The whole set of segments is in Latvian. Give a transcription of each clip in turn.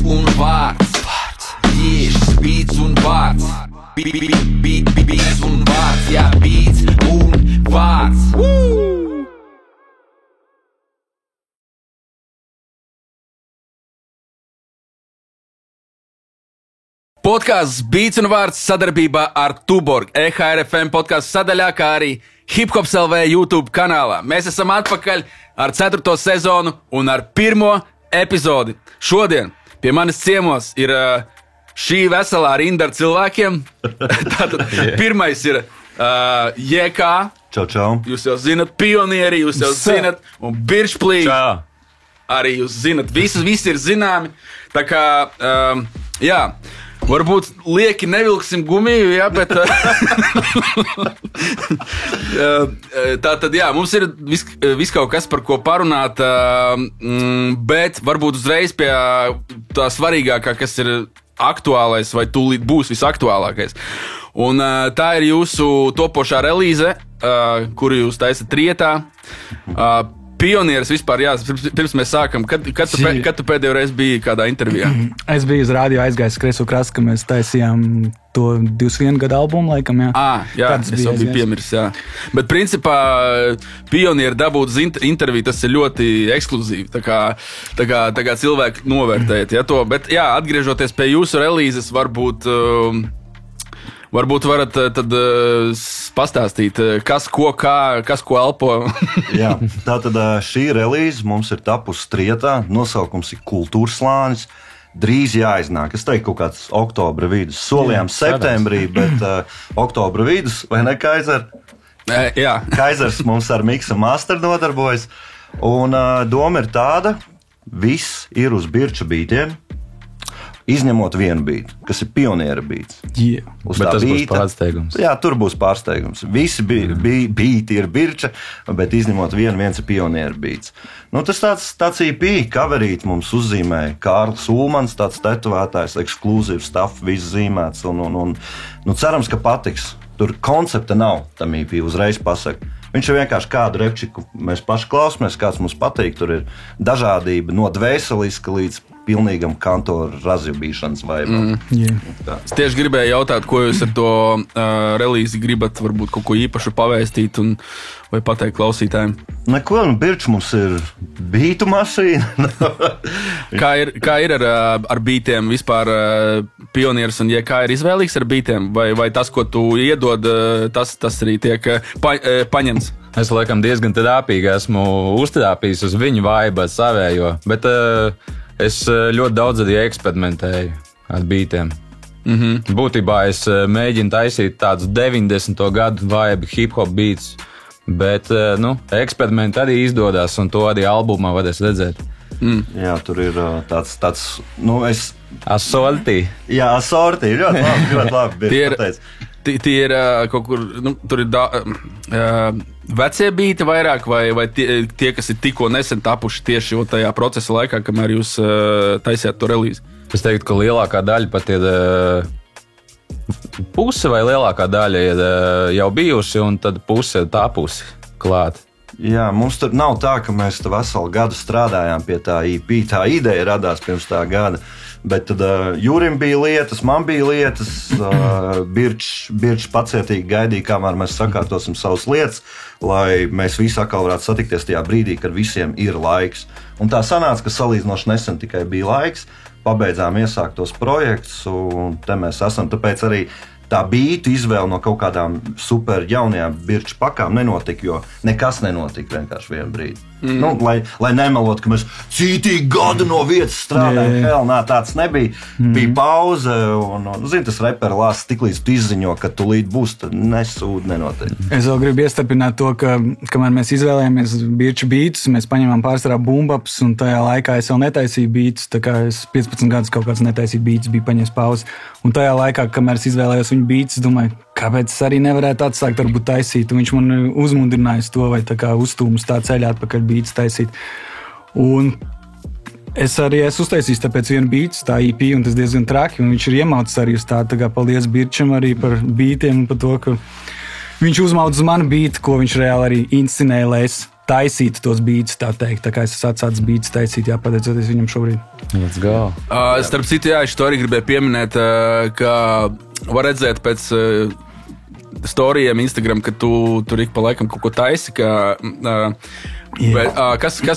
un vārds. Tieši beats un vārds. Beats un vārds. Jā, beats un vārds. Podkāsts Beats un vārds sadarbībā ar Tuborg, EHRFM podkāstu sadaļā, kā arī Hiphops LV YouTube kanālā. Mēs esam atpakaļ ar 4. sezonu un ar 1. epizodi. Šodien pie manis ciemos ir šī veselā rinda ar cilvēkiem. Tātad pirmais ir JK. Čau. Jūs jau zinat, pionieri, jūs jau zinat, un Birčplīgi. Arī jūs zinat, visi ir zināmi. Tā kā, jā. Varbūt lieki nevilksim gumiju, jā, bet tātad, jā, mums ir vis kaut kas, par ko parunāt, bet varbūt uzreiz pie tā svarīgākā, kas ir aktuālais vai tūlīt būs visaktuālākais. Un tā ir jūsu topošā relīze, kuru jūs taisat trietā. Pionieris vispār, jā, pirms mēs sākam, kad tu pēdējo reizi biji kādā intervijā? Es biju uz radio aizgājis Kresu krastu, ka mēs taisījām to 21 gadu albumu, laikam, jā. Jā, es jau biju piemirs, jā. Bet principā pionieri dabūt uz interviju, tas ir ļoti ekskluzīvi, tā kā cilvēki novērtējat, jā, to. Bet jā, atgriežoties pie jūsu relīzes, Varbūt varat tad pastāstīt, kas ko elpo. Jā, tātad šī relīze mums ir tapusi trietā, nosaukums ir Kultūras slānis. Drīz jāiznāk. Es teiktu, kaut kāds oktobra vidus. Solījām septembrī, bet oktobra vidus, vai ne, Kaizer? Jā. Kaizers mums ar miksu master nodarbojas. Un doma ir tāda, viss ir uz birča bītiem. Izņemot vienu bītu, kas ir pioniera bīts. Yeah. Bet tas būs pārsteigums. Jā, tur būs pārsteigums. Visi bīti ir birča, bet izņemot viens ir pioniera bīts. Nu, tas tāds EP, coverīt mums uzzīmēja Kārlis Ulmans, tāds tetovētājs, ekskluzīvs stuff, viss zīmēts. Un cerams, ka patiks. Tur koncepta nav tam EP, uzreiz pasaka. Viņš ir vienkārši kādu repčiku, mēs paši klausāmies, kāds mums patīk. Tur ir dažādība no dvēseliska līdz pilnīgam kantoru razjubīšanas vaibam. Es tieši gribēju jautāt, ko jūs ar to relīzi gribat, varbūt kaut ko īpašu pavēstīt vai pateikt klausītājiem? Neko, birčs mums ir bītu mašīna. Kā ir ar bītiem vispār? Pionieris un JK ir izvēlīgs ar bītiem? Vai tas, ko tu iedod, tas arī tiek paņemts? Es laikam diezgan dāpīgi esmu uztrāpījis uz viņu vaibu savējo, bet es ļoti daudz arī eksperimentēju ar bītiem. Būtībā es mēģinu taisīt tādus 90. gadu vaibu hip-hop beats, bet eksperimenti arī izdodas, un to arī albumā varēs redzēt. Jā, tur ir tāds Asortī. Jā, asortī, ļoti labi. Tie ir kaut kur, tur ir vecie bīti vairāk, vai tie, kas ir tikko nesen tapuši tieši tajā procesa laikā, kamēr jūs taisījāt to relīzi? Es teiktu, ka lielākā daļa pat ir puse vai lielākā daļa ir jau bijusi, un tad puse ir tapusi klāt. Jā, mums tur nav tā, ka mēs veselu gadu strādājām pie tā EP, tā ideja radās pirms tā gada. Bet tad Jurim bija lietas, man bija lietas, Birčs pacietīgi gaidīja, kamēr mēs sakārtosim savas lietas, lai mēs visi atkal varētu satikties tajā brīdī, kad visiem ir laiks. Un tā sanāca, ka salīdzinoši nesen tikai bija laiks, pabeidzām iesāktos projektus, un te mēs esam, tāpēc arī tā bītu izvēle no kaut kādām super jaunajām birču pakām nenotika, jo nekas nenotika vienkārši vienu brīdi. Lai nemelot, ka mēs cītīgi gadu no vietas strādājam. Tāds nebija. Bija pauze, un tas reperi lāsts tiklīdz tu izziņo, ka tu līdz būs, tad nesūdi nenotiek. Es vēl gribu iestarpināt to, ka, kamēr mēs izvēlējāmies birču bītus, mēs paņemām pārsvarā bumbaps, un tajā laikā es vēl netaisīju bītus, tā kā es 15 gadus kaut kāds netaisīju bītus, bija paņems pauzi. Un tajā laikā, kamēr es izvēlējos viņu bītus, domāju, kāpēc es arī nevarētu atsākt varbūt taisīt, un viņš man uzmundrinājis to, vai tā kā uzstūmus tā ceļā atpakaļ bītus taisīt. Un es arī esmu uztaisījis tāpēc vienu bītus, tā EP, un tas diezgan traki, un viņš ir iemaucis arī uz tā kā paldies Birčam arī par bītiem, un par to, ka viņš uzmauc uz manu bītu, ko viņš reāli arī inscenēja, lai es taisītu tos beats, tā teikt. Tā kā es esmu atsācis beats taisīt, pateicoties viņam šobrīd. Let's go. Starp citu, jā, es to arī gribēju pieminēt, ka var redzēt pēc storijiem Instagram, ka tu tur ik pa laikam kaut ko taisi, kas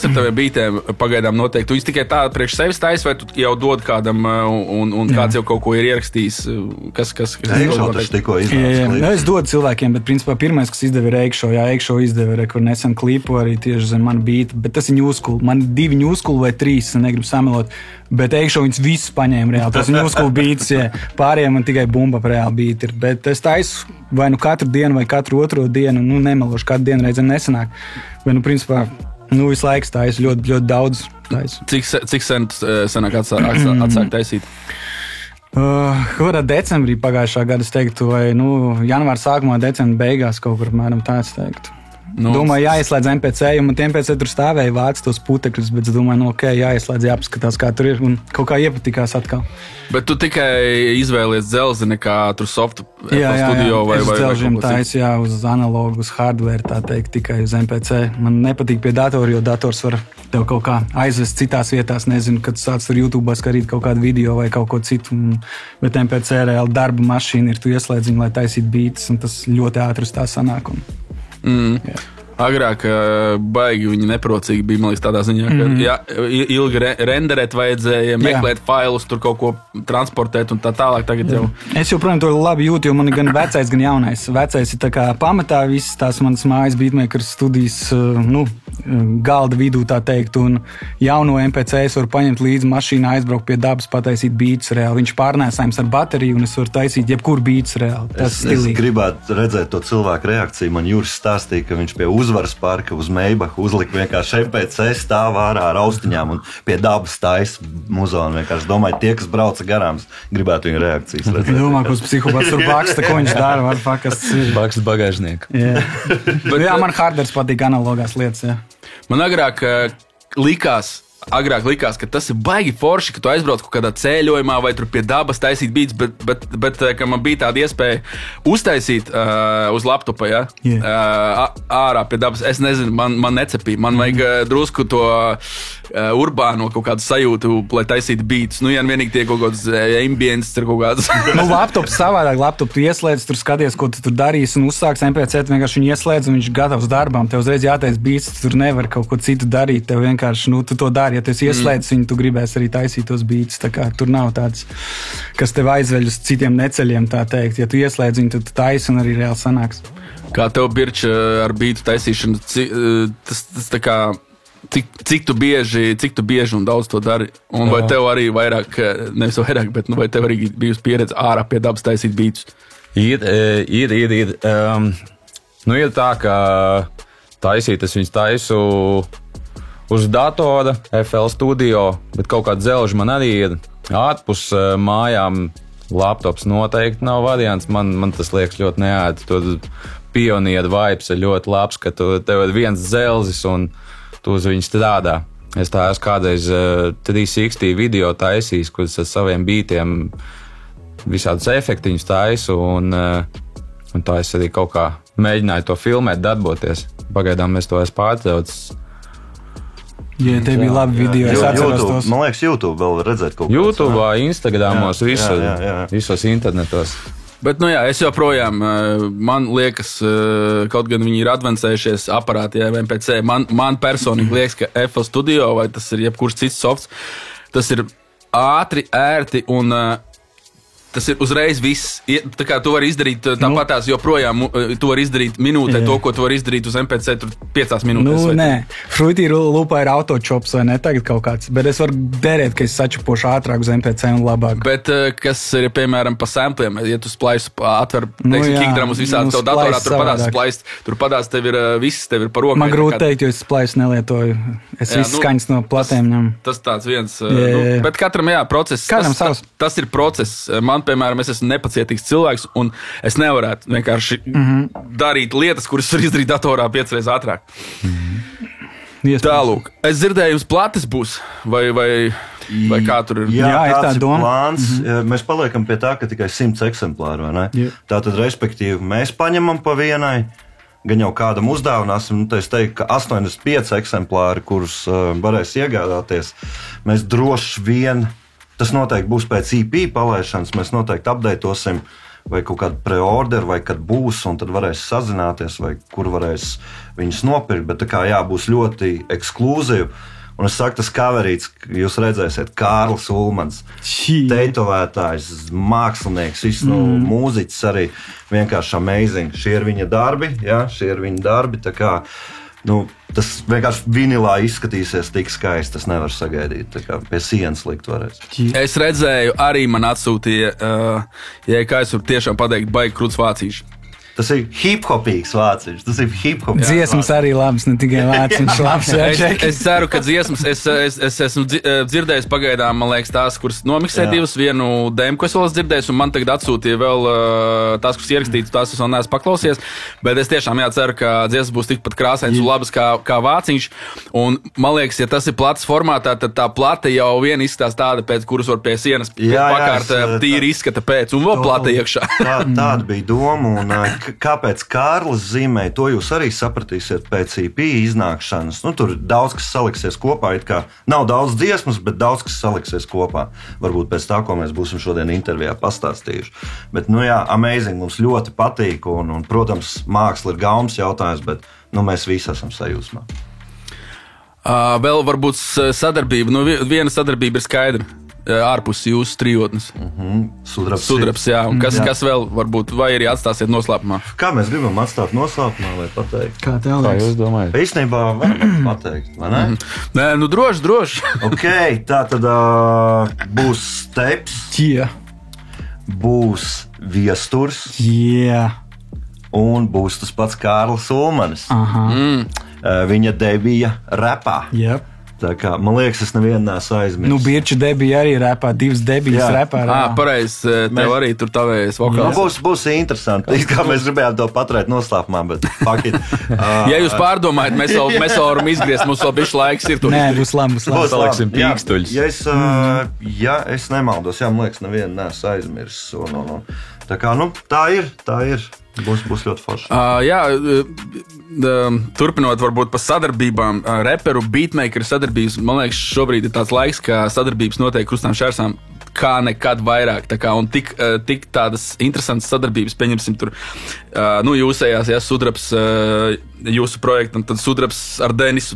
ar taviem beatiem pagaidām notiek? Tu tikai tā priekš sevis taisi, vai tu jau dod kādam un kāds jau kaut ko ir ierakstījis? Kas tikko iznāca. Es dodu cilvēkiem, bet principā pirmais, kas izdeva ir Eikšo. Jā, Eikšo izdeva kur nesen klipu arī tieši zem mana beata, bet tas ir ņūskulu. Man 2 ņūskulu vai 3, es negribu samelot, bet Eikšo viņus visus paņēma reāli. Tas ņūskulu beats, pārējiem man tikai bumba reāli beat ir. Bet es taisu vai nu katru dienu vai katru otro dienu, nemelošu, katru dienu reizēm nesanāk. Vai principā, visu laiku taisu, ļoti, ļoti daudz taisu. Cik senāk atsākt taisīt? Decembrī pagājušā gada es teiktu, vai janvāra sākumā, decembra beigās kaut kur apmēram tā es teiktu. Domāju, jāieslēdz MPC, jo man MPC tur stāvēja vāc tos putekļus, bet es domāju, jāieslēdz, jāpaskatās, kā tur ir, un kaut kā iepatikās atkal. Bet tu tikai izvēlies dzelzi, nekā tur softu studio vai dzelžiem taisu, uz analogu, uz hardware, tā teikt, tikai uz MPC. Man nepatīk pie datora, jo dators var tev kaut kā aizvest citās vietās, nezinu, kad sāc tur YouTube skarīt kaut kādu video vai kaut ko citu, bet MPC reāli darba mašīna ir, tu ieslēdz viņu, lai taisītu beats, un tas ļoti ātri uz tā sanāk. Agrāk baigi viņi neprocīgi bija, man liekas, tādā ziņā, ka ilgi renderēt vajadzēja, meklēt failus, tur kaut ko transportēt un tā tālāk. Tagad jau. Es joprojām to labi jūtu, jo man ir gan vecais, gan jaunais. Vecais ir tā kā pamatā visas tās manas mājas beatmaker studijas, galda vidū, tā teikt, un jauno MPC es varu paņemt līdzi mašīnā, aizbraukt pie dabas, pataisīt beats reāli. Viņš pārnēsājums ar bateriju, un es varu taisīt jebkuru beats reāli. Tas es gribētu redzēt to cilvēku reakciju. Man Juris stāstīja, ka viņš pie Uzvaras parka uz Meibahu uzlika vienkārši MPC stāv ārā ar austiņām un pie dabas taisa muzonu. Vienkārši domāju, tie, kas brauca garām, gribētu viņu reakcijas redzēt. Domāju, ka uz psihopats tur baksta, ko viņš dara, var fakast. Baksta bagāžnieku. Bet man harders patīk analogās lietas, Man agrāk likās, ka tas ir baigi forši, ka tu aizbrauc kaut kādā ceļojumā vai tur pie dabas taisīt beats, bet ka man bija tāda iespēja uztaisīt uz laptopa, ārā pie dabas. Es nezinu, man necepīja. Man vajag drusku to urbāno kaut kādu sajūtu, lai taisītu beats. Ja vienīgi tie kaut kāds ambients, tur kaut kāds. Laptops savādāk, laptopu ieslēdz, tur skaties, ko tu tur darīsi un uzsāks MPC, tu vienkārši viņu ieslēdz un viņš gatavs darbām. Tev uzreiz jātais beats, tu tur nevar kaut ko citu darīt. Tev vienkārši, tu to dari. Ja tu ieslēdz viņu, tu gribēsi arī taisīt tos beats. Tā kā tur nav tāds, kas tev aizveļ uz citiem neceļiem, tā teikt. Ja tu ieslēdz viņu, tad tu taisi un arī reāli sanāks. Kā tev, Birč, ar beatu taisīšanu, tas tā kā, cik tu bieži un daudz to dari? Un vai tev arī vairāk, nevis vairāk, bet vai tev arī bijusi pieredze ārā pie dabas taisīt beatus? Ir. Ir tā, ka taisīt, es viņus taisu uz datora, FL Studio, bet kaut kāda dzelža man arī ir ārpus mājām. Laptops noteikti nav variants. Man tas liekas ļoti neēti. Tur pionieru vibes ir ļoti labs, ka tev ir viens dzelzis un tu uz viņu strādā. Es tā esmu kādreiz 360 video taisījis, kurus ar saviem beatiem visādus efektiņus taisu, un tā es arī kaut kā mēģināju to filmēt, darboties. Pagaidām es to esmu pārtraucis. Ja te bija labi video, es atceros tos. Man liekas, YouTube vēl var redzēt kaut ko. YouTube, Instagramos, visos internetos. Bet, es joprojām, man liekas, kaut gan viņi ir advancējušies aparāti, MPC, man personīgi liekas, ka FL Studio vai tas ir jebkurš cits softs, tas ir ātri, ērti un tas ir uzreiz viss. Tā kā tu vari izdarīt tāpatās joprojām, tu vari izdarīt minūtē to, ko tu vari izdarīt uz MPC 5 minūtēs. Nē, Fruity Loopā ir autochops vai ne tagad kaut kāds, bet es varu derēt, ka es sačupošu ātrāk uz MPC un labāk. Bet kas ir, piemēram, pa sampliem, ja tu splaisu atver, kickdramus visādi tev datorā, tur padās splaist, tur padās tev ir viss, tev ir par rokai. Man grūti teikt, jo es splaisu nelietoju. Es viss skaņas no platēm ņemu. Tas tāds viens, bet katram, process. Kādam savs. Tas ir process. Piemēram, es esmu nepacietīgs cilvēks, un es nevarētu vienkārši darīt lietas, kuras var izdarīt datorā 5 reizes ātrāk. Tālūk. Es dzirdēju, jums plates būs, vai kā tur ir? Jā, tāds ir plāns. Mēs paliekam pie tā, ka tikai 100 eksemplāru, vai ne? Tātad, respektīvi, mēs paņemam pa vienai, gan jau kādam uzdāvināsim, es teiktu, ka 85 eksemplāri, kurus varēs iegādāties, mēs droši vien, tas noteikti būs pēc EP palaišanas, mēs noteikti updateosim vai kaut kādu preorderu, vai kad būs, un tad varēs sazināties, vai kur varēs viņus nopirkt, bet tā kā būs ļoti ekskluzīvi. Un es saku, tas coverīts, jūs redzēsiet, Kārlis Ulmans, tetovētājs, mākslinieks, mūziķis arī vienkārši amazing. Šie ir viņa darbi, tā kā, tas vienkārši vinilā izskatīsies tik skaisti, tas nevar sagaidīt. Tā kā pie sienas likt varēs. Es redzēju, arī man atsūtīja, kā es varu tiešām pateikt, baigi krūts vācīši. Tas ir hip-hopīgs vāciņš. Dziesmas arī labs, ne tikai vāciņš labs. Es ceru, ka dziesmas, es esmu dzirdējis pagaidām, man liekas, tās, kuras nomiksē divas, vienu dēmu, ko es vēl esmu dzirdējis, un man tagad atsūtīja vēl tās, kuras ierakstītas, tās es vēl neesmu paklausies, bet es tiešām ceru, ka dziesmas būs tikpat krāsains un labas kā vāciņš, un man liekas, ja tas ir plats formātā, tad tā plata jau vien izskatās tāda, pēc kuras var pie sienas pakārt tīri izskata pēc, un vēl plata iekšā. Tāda bija doma, un kāpēc Kārlis zīmēja, to jūs arī sapratīsiet pēc EP iznākšanas. Tur daudz kas saliksies kopā, it kā nav daudz dziesmas, bet daudz kas saliksies kopā. Varbūt pēc tā, ko mēs būsim šodien intervijā pastāstījuši. Bet, amazing, mums ļoti patīk, un protams, māksla ir gaumas jautājums, bet, mēs visi esam sajūsmā. Vēl varbūt sadarbība, viena sadarbība ir skaidra. Ārpus jūsu trijotnes. Sudrabs, jā. Un kas vēl varbūt, vai arī atstāsiet noslēpumā? Kā mēs gribam atstāt noslēpumā, vai pateikt? Kā tev liekas? Kā jūs domājat? Īstenībā varam pateikt, vai ne? Nē, droši. Ok, tā tad būs Steps, būs Viesturs, un būs tas pats Kārlis Ulmanis. Viņa debija repā. Tā kā, man liekas, es nevienu neesmu aizmirsis. Birča debija arī repā, divas debijas repā. Pareizi, tev arī tur tavējas vokāls. Būs interesanti, kā mēs gribējām to paturēt noslēpumā, bet fuck it. Ja jūs pārdomājat, mēs vēl varam izgriezt, mums vēl bišķi laiks ir tur. Nē, būs labi. Saliksim pīkstuļus. Ja es nemaldos, man liekas, nevienu neesmu aizmirsis. Tā kā, tā ir. Būs ļoti forši. Turpinot varbūt par sadarbībām, reperu, beatmakeru sadarbības, man liekas, šobrīd ir tāds laiks, ka sadarbības notiek krustām šķērsām kā nekad vairāk. Tā kā, un tik tādas interesantas sadarbības, pieņemsim tur, jūsējās, Sudrabs, jūsu projektu, un tad Sudrabs ar Denisu,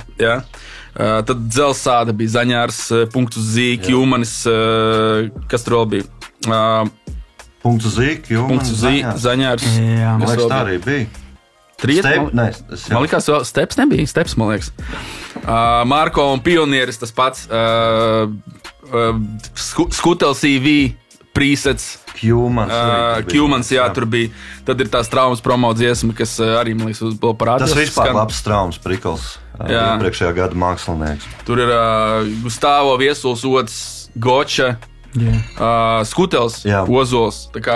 tad Dzelsāda bija Zaņārs, .Z, Kjumanis, kas tur vēl bija? Zaņārs. Man liekas, tā arī bija. Man liekas, Steps nebija. Steps, man liekas. Marko un Pionieris tas pats. Skutels CV, presets. Kjumans, tur bija. Tad ir tās traumas promo dziesma, kas arī, man liekas, vēl parādījās. Tas vispār labs traumas prikals. Priekšējā gada mākslinieks. Tur ir Gustavo Viesuls, Ots, Goča. Skutels, Ozols. Tā kā,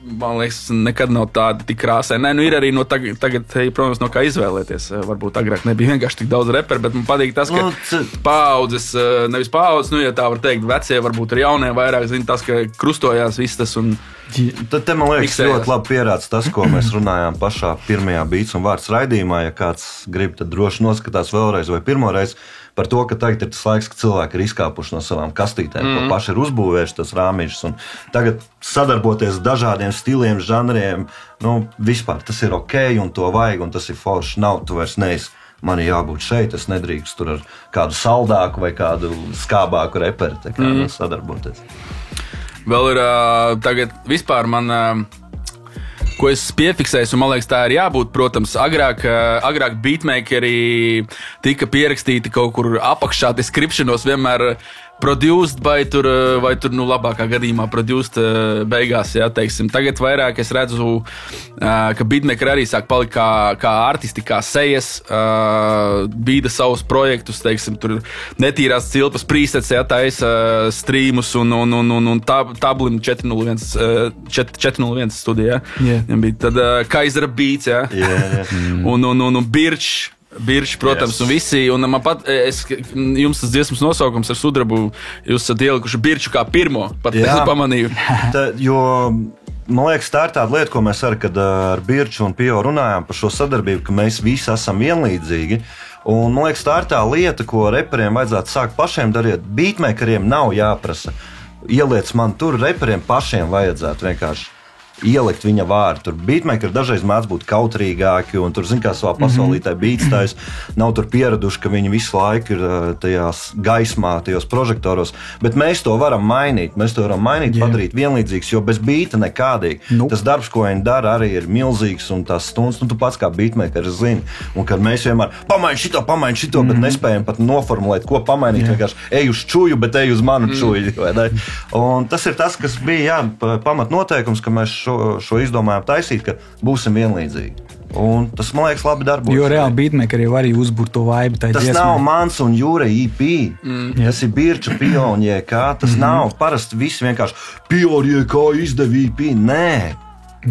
man liekas, nekad nav tāda tik krāsē. Nē, ir arī tagad, protams, no kā izvēlēties. Varbūt agrāk nebija vienkārši tik daudz reperu, bet man patīk tas, ka paaudzes, nevis paaudzes, ja tā var teikt, vecie, varbūt arī jaunie vairāk, tas, ka krustojās viss tas un Tad te, man liekas, ļoti labi pierāds tas, ko mēs runājām pašā pirmajā Beats un vārds raidījumā. Ja kāds grib, tad droši noskatās vēlreiz vai pirmoreiz par to, ka tagad ir tas laiks, ka cilvēki ir izkāpuši no savām kastītēm, ko paši ir uzbūvējuši tas rāmīšus. Un tagad sadarboties dažādiem stiliem, žanriem, vispār tas ir ok un to vajag un tas ir forši. Nav, tu vairs neesi. Man ir jābūt šeit, es nedrīkst tur ar kādu saldāku vai kādu skābāku reperi sadarboties. Vēl ir tagad vispār man, ko es piefiksēju, un man liekas, tā ir jābūt, protams, agrāk beatmakeri tika pierakstīti kaut kur apakšā, descriptionos vienmēr produced vai tur labākā gadījumā produced beigās, teiksim. Tagad vairāk es redzu, ka beatmakeri arī sāk palikt kā artisti, kā sejas, bīda savus projektus, teiksim, tur netīrās cilpas presets, taisa streamus un Tablim 401 studijā. Tad Kaisera Beats, un Birčs, protams, un visi, un man jums tas dziesmas nosaukums ar Sudrabu, jūs esat ielikuši Birču kā pirmo, pat pamanīju. Jo man liekas, tā ir tāda lieta, ko mēs arī, kad ar Birču un Pio runājām par šo sadarbību, ka mēs visi esam vienlīdzīgi. Un man liekas, tā ir tā lieta, ko reperiem vajadzētu sākt pašiem darīt. Beatmakeriem nav jāprasa. Ieliec man tur, reperiem pašiem vajadzētu vienkārši ielikt viņa vārdu. Tur beatmakeri dažreiz mēdz būt kautrīgāki, un tur, zin kā, savā pasaulītē beatstājs nav tur pieraduši, ka viņi visu laiku ir tajās gaismā, tajos prožektoros, bet mēs to varam mainīt. Mēs to varam mainīt, padarīt vienlīdzīgs, jo bez beata nekādīgi. Tas darbs, ko viņi dara, arī ir milzīgs, un tās stundas, tu pats kā beatmakeris zini. Un kad mēs vienmēr pamaini šito, bet nespējam pat noformulēt, ko pamainīt, vienkārši ej uz čuju, bet ej uz manu čuju. Un tas ir tas, kas bija, pamatnoteikums, ka mēs šo izdomājām taisīt, ka būsim vienlīdzīgi. Un tas, man liekas, labi darbojas. Jo reāli beatmakeri jau arī uzbur to vibe. Tas nav mans un Jūra EP. Tas ir Birča, Pio un JK. Tas nav parasti visi vienkārši Pio un JK izdeva EP. Nē.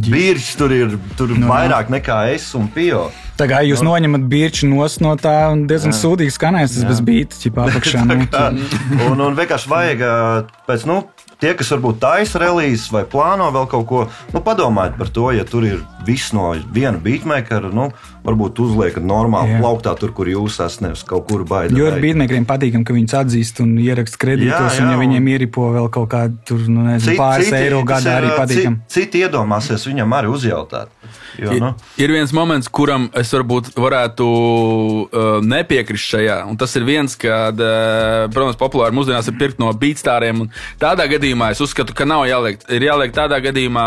Birčs tur ir vairāk nekā es un Pio. Tā kā jūs noņemat Birču no tā un diezgan sūdīgi skanēs, tas bez beata ķipā apakšā. Un vienkārši vajag pēc, tie, kas varbūt taisa relīzes vai plāno vēl kaut ko, padomājiet par to, ja tur ir viss no viena beatmakera, varbūt uzliekat normāli plauktā tur, kur jūs esat, nevis kaut kur baidāt. Jo ar beatmakeriem patīkam, ka viņus atzīst un ierakst kredītos, un ja viņiem ieripo vēl kaut kādu tur, pāris eiro gadā arī patīkam. Citi iedomāsies viņam arī uzjautāt. Jo, ir viens moments, kuram es varbūt varētu nepiekrist šajā, un tas ir viens, kad, protams, populāri mūsdienās ir pirkt no beatstāriem, un tādā gadījumā es uzskatu, ka nav jāliek. Ir jāliek tādā gadījumā,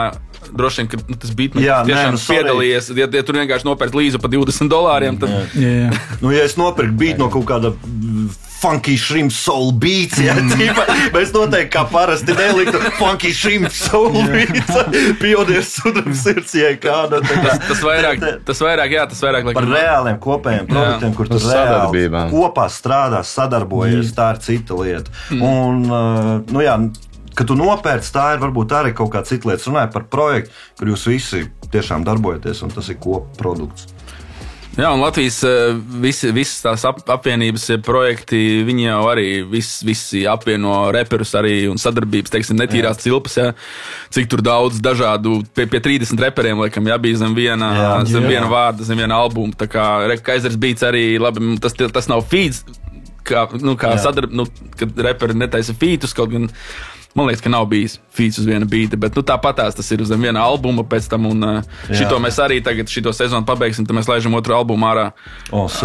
droši vien, ka tas beatmakers tiešām piedalījies, ja tur vienkārši nopērk līdzi pa $20, tad... Jā. Ja es nopirku beat no kaut kāda Funky Shrimp Soul Beats, mēs noteikti kā parasti neliktu Funky Shrimp Soul Beats, Pionieris sudrabs sirds, kāda. Tas vairāk par reāliem kopējiem produktiem, kur tu reāli kopā strādās, sadarbojies, tā ir cita lieta. Un, kad tu nopērc, tā ir varbūt arī kaut kā cita lieta. Runāja par projektu, kur jūs visi tiešām darbojaties, un tas ir koprodukts. Jā, un Latvijas visas tās apvienības projekti, viņi jau arī visi apvieno reperus arī un sadarbības, teiksim, netīrās cilpas, cik tur daudz dažādu, pie 30 reperiem, laikam, bija zem viena vārda, zem viena albuma, tā kā Kaizers Beats arī, labi, tas nav feeds, kad reperi netaisa featus, kaut gan, man liekas, ka nav bijis feats uz viena beata, bet tāpatās tas ir uz viena albuma pēc tam, un šito mēs arī tagad šito sezonu pabeigsim, tad mēs laižam otru albumu ārā uz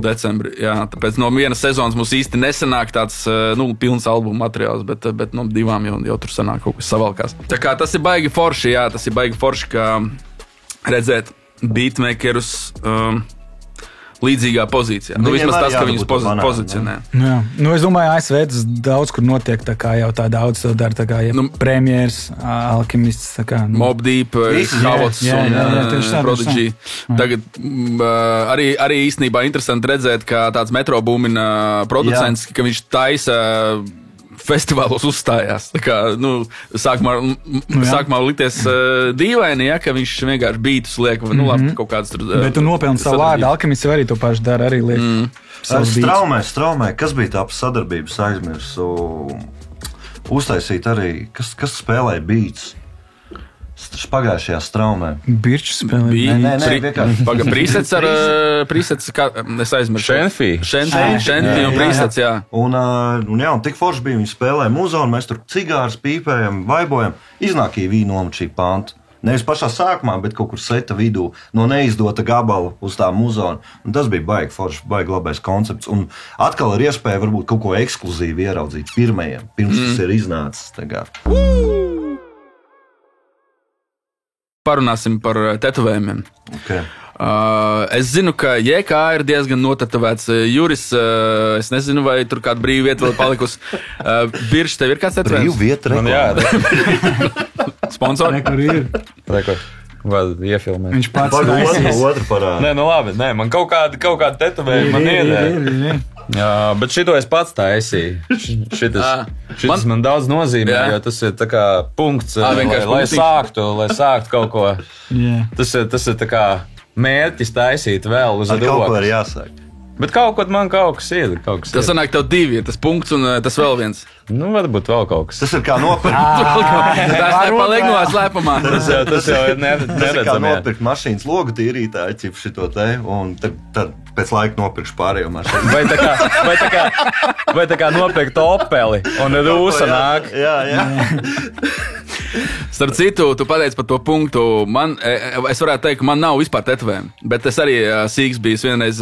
decembri. Jā, tāpēc no vienas sezonas mums īsti nesanāk tāds pilns albuma materiāls, bet no divām jau tur sanāk kaut kas savalkās. Tā kā tas ir baigi forši, kā redzēt beatmakerus līdzīgā pozīcijā. Vismaz tas, ka viņus pozicionē. Jā. Es domāju, ASV tas daudz kur notiek, tā kā jau tā daudz to dara, tā kā premjeras, alkimists, tā kā. Mobb Deep, Havots un Prodigy. Tagad arī īstenībā interesanti redzēt, ka tāds Metro Boomina producents, ka viņš taisa festivālos uzstājās. Tā kā, sākumā likties dīvaini, ka viņš vienkārši beatus liek, labi, kaut kāds tur. Bet tu nopelni savu vārdu, alkimists arī to pašu dara, arī liek. Straumē, kas bija tā sadarbības aizmirsu? Uztaisīt arī, kas spēlēja beats? Pagājušajā straumē. Birčs spēlē. Nē, Presets, kā es aizmirsu. Šenfi un Presets, jā. Un tik forši bija, viņi spēlēja muzonu, mēs tur cigārus pīpējam, vaibojam, iznāk īvī nomet šī panta. Nevis pašā sākumā, bet kaut kur seta vidū, no neizdota gabala uz tā muzonu. Un tas bija baigi forši, baigi labais koncepts. Un atkal ir iespēja varbūt kaut ko ekskluzīvi ieraudzīt pirmajiem, pirms tas ir iznācis. Parunāsim par tetovējumiem. Okay. Es zinu, ka JK ir diezgan notetovēts. Juris, es nezinu, vai tur kāda brīva vieta vēl palikusi. Birčs, tev ir kāds tetovējums? Brīva vieta, Sponsori? Kur ir? Vai iefilmēt? Viņš pats otru parādu. Labi, man kaut kāda tetovējuma man iedēja. Bet šito es pats taisīju. Šitas man daudz nozīmē, jo tas ir tā kā punkts, lai sāktu kaut ko. Tas ir tā kā mērķis taisīt vēl uz doku. Kaut ko var Bet kaut kas ir. Tas sanāk, tev 2 ir tas punkts un tas vēl viens. Nu, varbūt vēl kaut kas. Tas ir kā nopirkt. Tas nepaliek no slēpumā. Tas jau ir Tas ir kā neredzami. nopirkt mašīnas logu tīrītāju, ķip šito te, un tad pēc laika nopirkšu pārējo mašīnu. Vai tā kā nopirkt Opeli un rūsa nāk. Jā. Starp citu, tu pateici par to punktu. Es varētu teikt, ka man nav vispār tetovējumi. Bet es arī sīks bijis vienreiz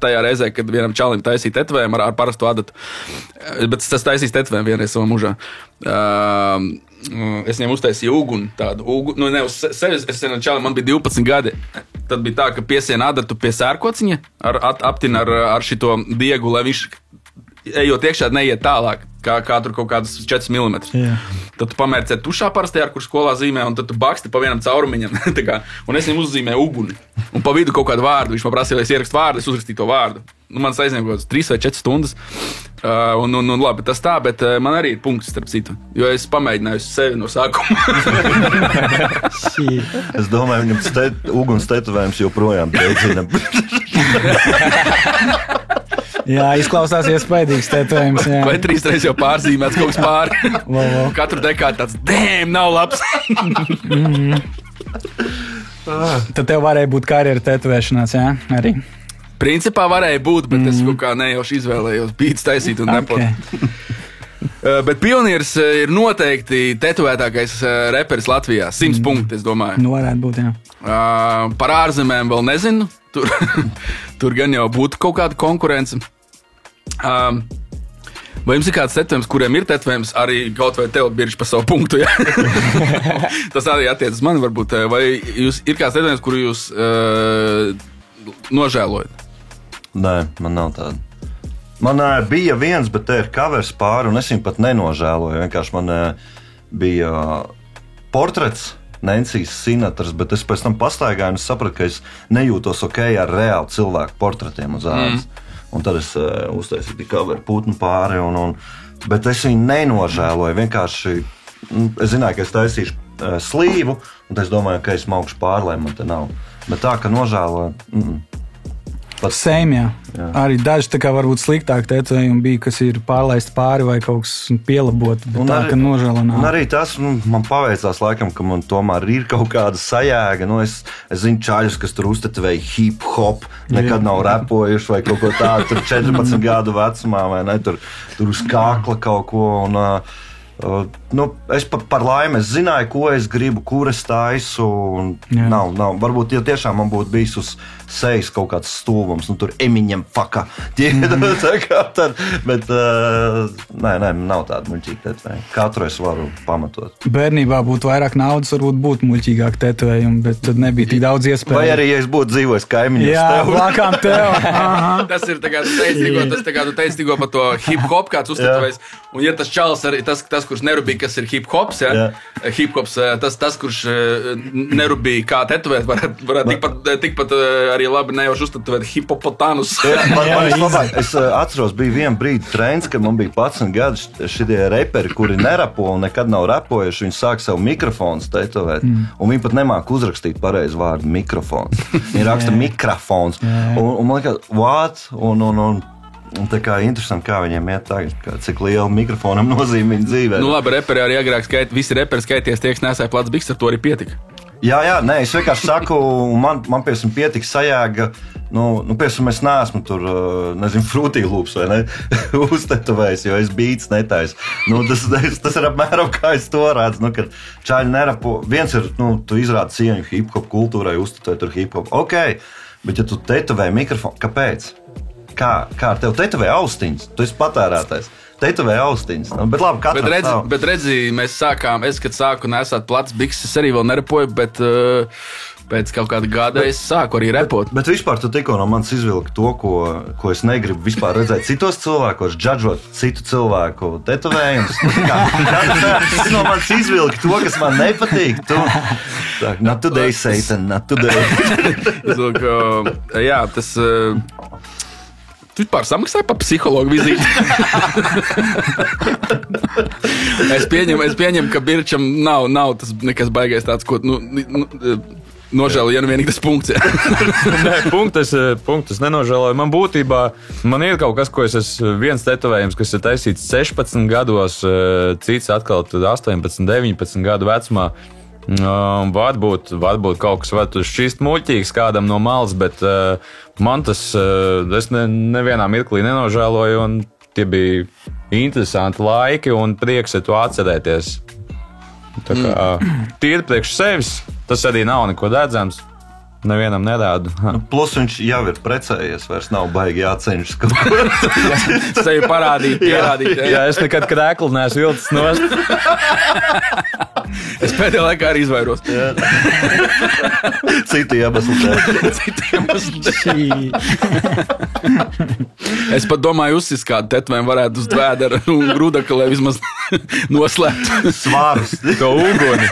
tajā reizē, kad vienam čalim taisīja tetovējumu ar parastu adatu. Bet tas taisīs tetovējumu vienreiz savā mūžā. Es viņiem uztaisīju uguni. Nu, ne uz sevis, es vienam čalim, man bija 12 gadi. Tad bija tā, ka piesiena adatu pie sērkociņa, aptina ar šito diegu, lai viņš ejot iekšā, neiet tālāk, kā tur kaut kādas 4 mm. Jā. Tad tu pamērcē tušā parastajā, ar kur skolā zīmē, un tad tu baksti pa vienam caurumiņam. Un es viņam uzzīmēju uguni. Un pa vidu kaut kādu vārdu. Viņš man prasīja, lai es ierakstu vārdu, es uzrakstīju to vārdu. Nu, man aizņēma kaut kāds 3 vai 4 stundas. Un labi, tas tā, bet man arī ir punkts starp citu. Jo es pamēģināju sevi no sākuma. Es domāju, viņam uguns tetovējums joprojām teicina. Jā, izklausās iespaidīgs tetovējums. Jā. Vai 3 reizes jau pārzīmēts kaut kas pāri. Katru dekādu tāds, dēm, nav labs. Tad tev varēja būt karjera tetovēšanās, jā, arī. Principā varēja būt, bet es kaut kā nejauši izvēlējos beats taisīt un nepot. Bet Pionieris ir noteikti tetovētākais reperis Latvijā. 100 punkti, es domāju. Nu, varētu būt, jā. Par ārzemēm vēl nezinu. Tur gan jau būtu kaut kāda konkurence. Vai jums ir kāds tetovējums, kuriem ir tetovējums, arī kaut vai tev birži par savu punktu? Ja? Tas arī attiecas mani varbūt. Vai jūs ir kāds tetovējums, kuru jūs nožēlojat? Nē, man nav tāda. Man bija viens, bet te ir covers pāri, un es viņu pat nenožēloju. Vienkārši man bija portrets Nencijas Sinatras, bet es pēc tam pastaigāju un sapratu, ka es nejūtos ok ar reāli cilvēku portretiem uz ādas. Un tad es uztaisīju cover putnu pāri, bet es viņu nenožēloju. Vienkārši es zināju, ka es taisīšu slīvu, un es domāju, ka es maukšu pāri, lai man te nav. Bet tā, ka nožēloju. Same, jā. Arī daži tā kā varbūt sliktāk tetovējumi bija, kas ir pārlaisti pāri vai kaut kas pielabot, bet un tā, ka nožēlo nav. Un arī tas man paveicās laikam, ka man tomēr ir kaut kāda sajēga. Es zinu čaļus, kas tur uztetovēja hip-hop, nekad nav repojuši vai kaut ko tādu, tur 14 gadu vecumā, vai ne, tur uz kakla kaut ko. Es par laimi zināju, ko es gribu, kur es taisu. Nav. Varbūt, ja tiešām man būtu bijis uz sejas kaut kāds stūvums, tur Emiņam faka. Bet nē, nav tāda muļķīga tetovējuma. Katru es varu pamatot. Bērnībā būtu vairāk naudas, varbūt būtu muļķīgāk tetovējumi, bet tad nebija tik daudz iespēju. Vai arī, ja es būtu dzīvojis kaimiņos jā, tev. blakām tev. Tas ir tā kā tu teici tikko par to hip-hop, kāds uztetovējis. Un ja tas čalis arī, tas kurš nerubīja, kas ir hip-hops, ja? Hip-hops, tas kurš nerubīja, kā tetovēt, varētu tikpat arī labi nejauši uztetovēt hipopotānus. Es atceros, bija viena brīdi trends, kad man bija 11 gadi šitie reperi, kuri nerapo un nekad nav rapojuši, viņi sāk savu mikrofons tetovēt. Un viņi pat nemāk uzrakstīt pareizi vārdu mikrofons. Viņi raksta mikrofons. Un man liekas, what? Un tā kā interesanti, kā viņiem iet tagad, cik liela mikrofonam nozīme viņa dzīvē. Nu labi, reperi arī agrāk visi reperi skaities tie, kas nesāja plats biks, ar to arī pietika. Jā, nē, es vienkārši saku, man piemēram pietika sajēga, piemēram, es neesmu tur, Fruity Loops vai ne, uztetovējis, jo es beats netaisu. Tas ir apmēram kā es to redzu, kad čaļi nerapo. Viens ir, tu izrādi cieņu hip-hop kultūrai, uztetoji tur hip-hop. Ok, bet ja tu tetovēji mikrofonu, kāpēc? Kā ar tevi tetovēja austiņas? Tu esi patērētājs. Tetovēja austiņas. Bet labi, katram bet redzi, mēs sākām, kad sāku nesāt plats biks, es arī vēl nerepoju, bet pēc kaut kāda gada es sāku arī repot. Bet vispār tu tikko no manis izvilki to, ko es negribu vispār redzēt citos cilvēkos, džadžot citu cilvēku tetovējumus. Tu no manis izvilki to, kas man nepatīk. Not today, Satan, not today. Jā, tas... Tu vispār samaksāji par psihologu vizīti? Es pieņemu, ka Birčam nav tas nekas baigais tāds, ko... Nožēlu, ja nu vienīgi tas punkts. Nē, punktus nenožēloju. Man būtībā ir kaut kas, ko es esmu viens tetovējums, kas ir taisīts 16 gados, cits atkal 18, 19 gadu vecumā. Varbūt kaut kas šķist muļķīgs kādam no malas, bet man tas, es nevienā mirklī nenožēloju, un tie bija interesanti laiki un prieks to atcerēties. Tā kā tīri priekš sevis, tas arī nav neko redzams. Nevienam nerādu. Plus viņš jau ir precējies, vairs nav baigi jāceņšas kaut ko. Sevi parādīt, pierādīt. Jā, es nekad krēklu neesmu vilcis nost. Es pēdējā laikā arī izvairos. Citi iemesli. Es pat domāju, uzsist kādu tetovējumu varētu uz dvēdera un grūdaka, lai vismaz noslēptu Svārus. To uguni.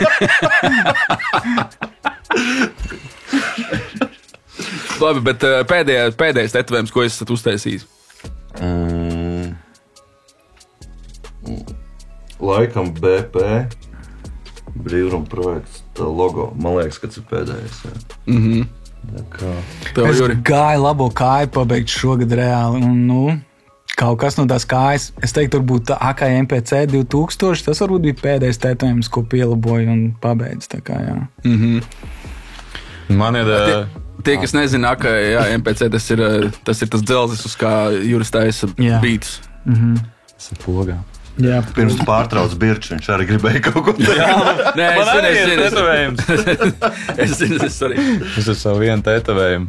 Labi, bet pēdējais tetovējums, ko esat uztaisījis? Laikam BP brīvruma projekts, tā logo. Man liekas, ka tas ir pēdējais. Es gāju labo kāju pabeigt šogad reāli. Un, kaut kas no tās kājas, es teiktu, varbūt AKA MPC 2000, tas varbūt bija pēdējais tetovējums, ko pielaboju un pabeidzu. Tā kā, jā. Man ir... Tie, kas nezina, ka MPC tas ir tas dzelzis, uz kā Juris taisa bītus. Tas ir pogā. Jā, pirms pārtrauc Birčs, viņš arī gribēja kaut ko tādu. Nē, es zinu, es ar savu vienu tetovējumu.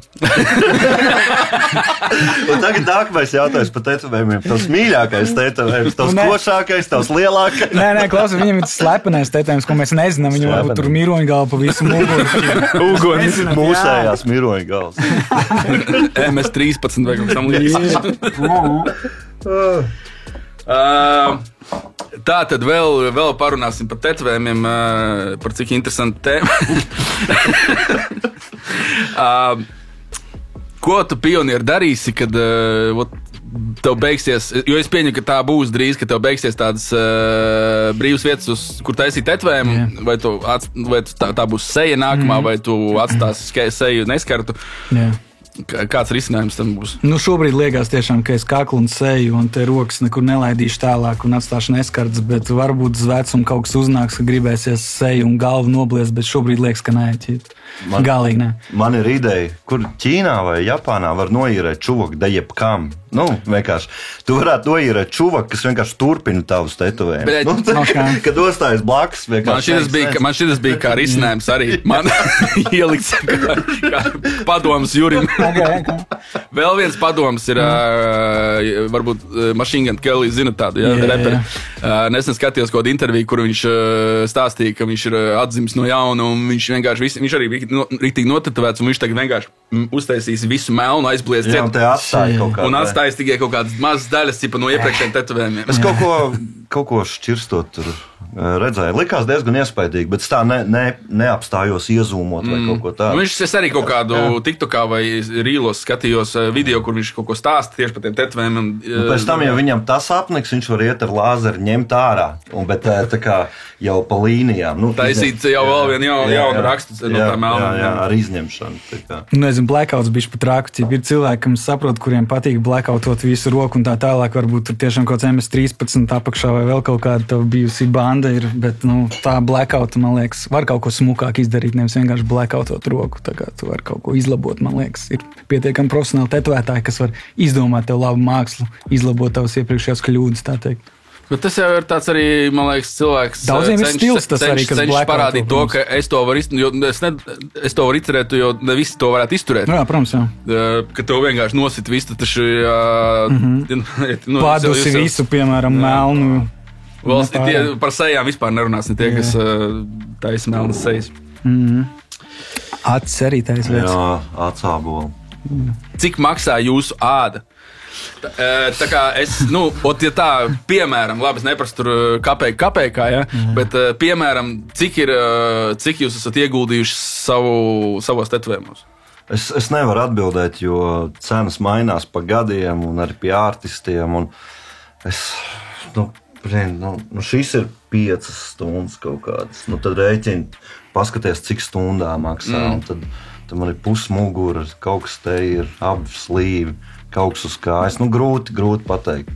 Un tagad nākamais jautājums par tetovējumiem. Tavs mīļākais tetovējums, tavs košākais, tavs lielākais. Nē, klausies, viņam ir tas slepenais tetovējums, ko mēs nezinām. Viņam varbūt tur miroņu galva pa visu muguru. Uguns mūsējās miroņu galvas. MS-13 vai kaut kam līdzīgs. Tā tad vēl parunāsim par tetovējumiem, par cik interesantu tēmu. Ko tu, pionieri, darīsi, kad tev beigsies, jo es pieņemu, ka tā būs drīz, ka tev beigsies tādas brīvas vietas, kur taisīt tetovējumu, vai tā būs seja nākamā, vai tu atstāsi seju neskartu. Jā. Kāds risinājums tam būs? Šobrīd liekas tiešām, ka es kaklu un seju un te rokas nekur nelaidīšu tālāk un atstāšu neskarts, bet varbūt uz vecumu kaut kas uznāks, ka gribēsies seju un galvu nobliest, bet šobrīd liekas, ka nē, galīgi nē. Man ir ideja, kur Ķīnā vai Japānā var noīrēt čuvaku da jebkam. Vienkārši. Tu varētu noīrēt čuvaku, kas vienkārši turpina tavus tetovējumus. Kad uzstājas blakus, vienkārši. Man šis bija kā risinājums arī. Man ielikts kā padoms Jurim. Vēl viens padoms ir, varbūt Machine Gun Kelly, zina tādu, reperi. Nesen skatījos kaut kādu interviju, kur viņš stāstīja, ka viņš ir atzimis no jauna, un viņš arī bija rīktīgi notetovēts, un viņš tagad vienkārši uztaisīs visu melnu, aizblies ciet. Un atstājis tikai kaut kādas mazas daļas no iepriekšējiem tetovējumiem. Es kaut ko šķirstot tur redzēju. Likās diezgan iespaidīgi, bet es tā neapstājos iezūmot vai kaut ko tādu. Es arī kaut kādu TikTokā vai rīlos skatījos video, kur viņš kaut ko stāsta tieši par tiem tetovējumiem. Pēc tam, ja viņam tas apniks, viņš var iet ar lāzeru ņemt ārā, bet tā kā jau pa līnijām. Taisīt jau vēl vienu jaunu rakstu no tā melna. Jā, ar izņemšanu. Nezinu, blackouts bišķi pat rāku. Ir cilvēki, kam saprot, kuriem patīk blackoutot visu roku un tā tālāk. Varbūt tur tiešām kaut kāds MS-13 apakšā vai vēl kaut kāda tev bijusi banda ir, bet tā blackouta, man liekas, var kaut ko smukāk izdarīt, nevis vienkārši blackoutot roku. Tā kā tu var kaut ko izlabot, man liekas. Ir pietiekami profesionāli tetovētāji, kas var izdomāt tev labu mākslu, izlabot tavas iepriekšējās kļūdas, tā teikt. Bet tas jau ir tāds arī, man liekas, cilvēks daudziem ir stils tas arī, kas cenšas parādīt to, ka es to varu izturēt, jo ne visi to varētu izturēt. Jā, protams, jā. Ka tev vienkārši nosit visu, taču padusi visu, piemēram, melnu. Tie par sejām vispār nerunās, ne tie, kas taisa melnas sejas. Acis arī taisa vietas. Jā, atsābola. Cik maksā jūsu āda? Tā kā ja tā, piemēram, labi, es neprasu tur kapēkā, ja? Bet, piemēram, cik jūs esat ieguldījuši savos tetovējumos? Es nevaru atbildēt, jo cenas mainās pa gadiem un arī pie artistiem. Un es, Šis ir 5 stundas kaut kādas. Tad rēķini, paskaties, cik stundā maksā. Tad man ir pusmugura, kaut kas te ir, abi slīvi, kaut kas uz kājas. Grūti pateikt.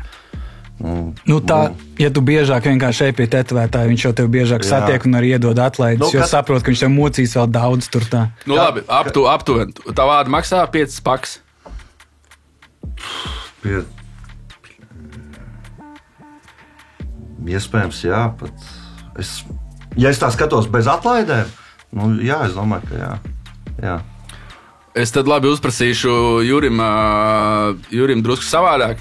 Ja tu biežāk vienkārši ej pie tetovētāja, viņš jau tev biežāk satiek un arī iedod atlaides, jo saprot, ka viņš tev mocīs vēl daudz tur tā. Labi, aptuveni. Tā vārda maksā 5 paks. Iespējams, jā. Ja es tā skatos bez atlaidēm, es domāju, ka jā. Es tad labi uzprasīšu Jurim drusku savādāk.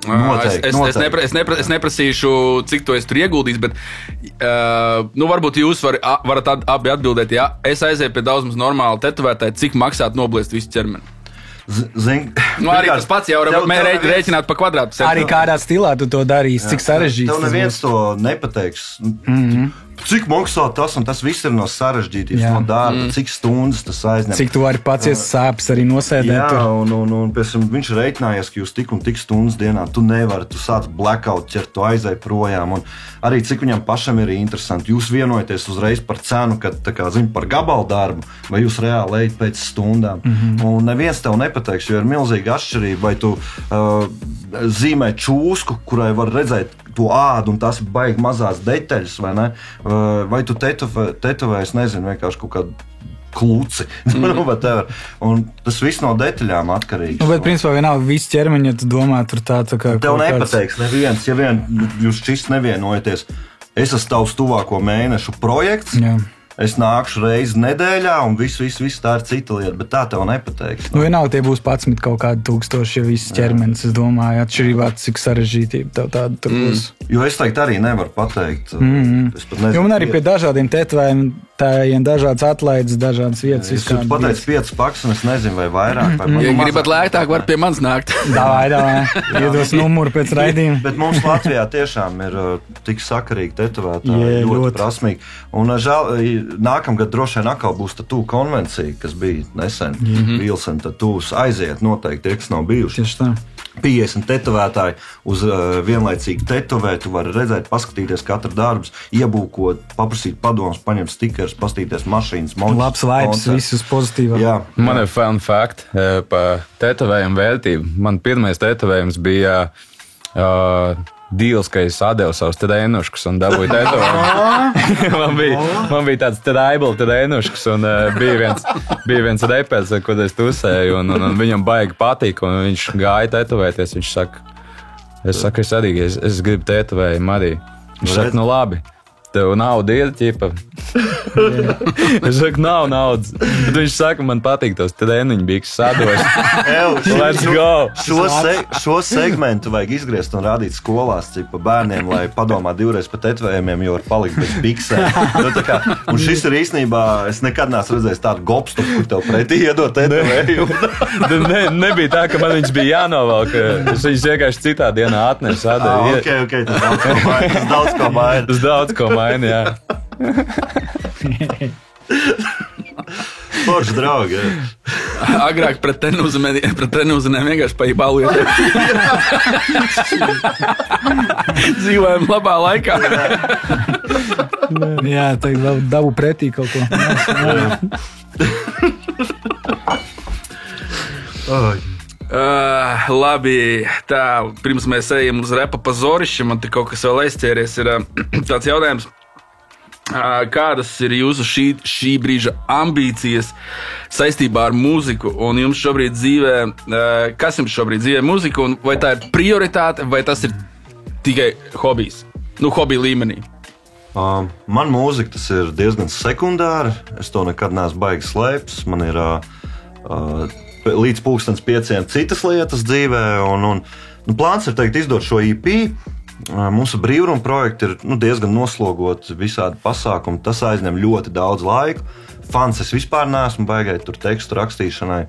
Es neprasīšu, cik to es tur ieguldīju, bet varbūt jūs varat abi atbildēt, ja es aizēju pie daudzums normāli tetovētāji, cik maksāt nobliest visu ķermeni. Arī tas pats jau rēķināt pa kvadrātu. Arī kādā stilā tu to darīsi, cik sarežģīts. Tev neviens to nepateiks. Cik maksā tas, un tas viss ir no sarežģītības, no darba, cik stundas tas aizņem. Cik tu vari pats sāpes arī nosēdēt. Jā, un viņš rēķinājās, ka jūs tik un tik stundas dienā, tu nevari, tu sāc blackout ķert, tu aizēj projām. Un arī cik viņam pašam ir interesanti, jūs vienojaties uzreiz par cenu, kad par gabalu darbu, vai jūs reāli ejat pēc stundām. Un neviens tev nepateiks, jo ir milzīga atšķirība, vai tu zīmē čūsku, kurai var redzēt to ādu, un tās ir baigi mazās detaļas, vai ne? Vai tu tetovējies, nezinu, vienkārši kaut kādu kluci. Un tas viss no detaļām atkarīgs. Bet, principā, vienalga viss ķermeņi, ja tu domā, tur tā kā... Tev nepateiks neviens, ja jūs šis nevienojaties. Es esmu tavs tuvāko mēnešu projekts. Jā. Es nākšu reizi nedēļā, un viss tā ir cita lieta, bet tā tev nepateiks. Vienalga tie būs 11 kaut kādi 1000, ja viss ķermenis, es domāju, atšķirībā, cik sarežģītība tev tāda tur būs. Jo es teikt arī nevaru pateikt. Es pat nezinu. Jo man arī pie dažādiem tetovējumiem dažādas atlaides, dažādas vietas. Es pateicu 5 paks, un es nezinu, vai vairāk. Ja gribat lētāk, var pie manis nākt. Davai. Iedos numuru pēc raidījuma. Bet mums Latvijā tiešām ir tik sakarīgi tetovētāji, ļoti prasmīgi. Un nākamgad droši vien atkal būs tatū konvencija, kas bija nesen. Vilsen tatūs aiziet noteikti, tie, kas nav bijuši. Tieši tā. 50 tetovētāji uz vienlaicīgi tetovēt, tu vari redzēt, paskatīties katru darbus, iebūkot, paprasīt padomus, paņemt stikerus, paskatīties mašīnas, modes. Labs vibes, visus pozitīvā. Jā. Man ir fun fact par tetovējumu vērtību. Man pirmais tetovējums bija deals, ka es atdevu savus trēnuškus un dabūju tetovējumu. man bija tāds trēnuškus un bija viens repers, kur es tusēju un viņam baigi patīk un viņš gāja tetovēties. Viņš saka, es arī, es gribu tetovējumu arī. Viņš saka, labi. Tev nauda ir, ķipa. Es saku, nav naudas. Bet viņš saka, man patīk tos treniņu bikses sados. Let's go! Šo segmentu vajag izgriezt un rādīt skolās, ķipa bērniem, lai padomā divreiz par tetovējumiem, jo var palikt bez biksēm. Un šis ir īstenībā, es nekad neesmu redzējis tādu gobstupu, kur tev pretī iedot tetovējumu. Nebija tā, ka man viņš bija jānovelk. Es viņus vienkārši citā dienā atnesu. Ok, tas daudz ko maina. Tas daudz ko maina, jā. Forši draugi. Agrāk pret trenūzenēm vienkārši pa ībalu iet. Dzīvojam labā laikā. Jā, tagad dabu pretī kaut ko. Labi, tā, pirms mēs ejam uz repa pa Zorišķi, man te kaut kas vēl aizķēries, ir tāds jautājums. Kādas ir jūsu šī brīža ambīcijas saistībā ar mūziku un jums šobrīd dzīvē, kas jums šobrīd dzīvē mūzika un vai tā ir prioritāte vai tas ir tikai hobijs, hobija līmenī? Man mūzika tas ir diezgan sekundāri, es to nekad neesmu baigi slēpts, man ir līdz 5:00 citas lietas dzīvē un plāns ir teikt izdot šo EP. Mūsu brīvruma projekti ir diezgan noslogoti, visādi pasākumi. Tas aizņem ļoti daudz laika. Fans es vispār neesmu baigai tur tekstu rakstīšanai.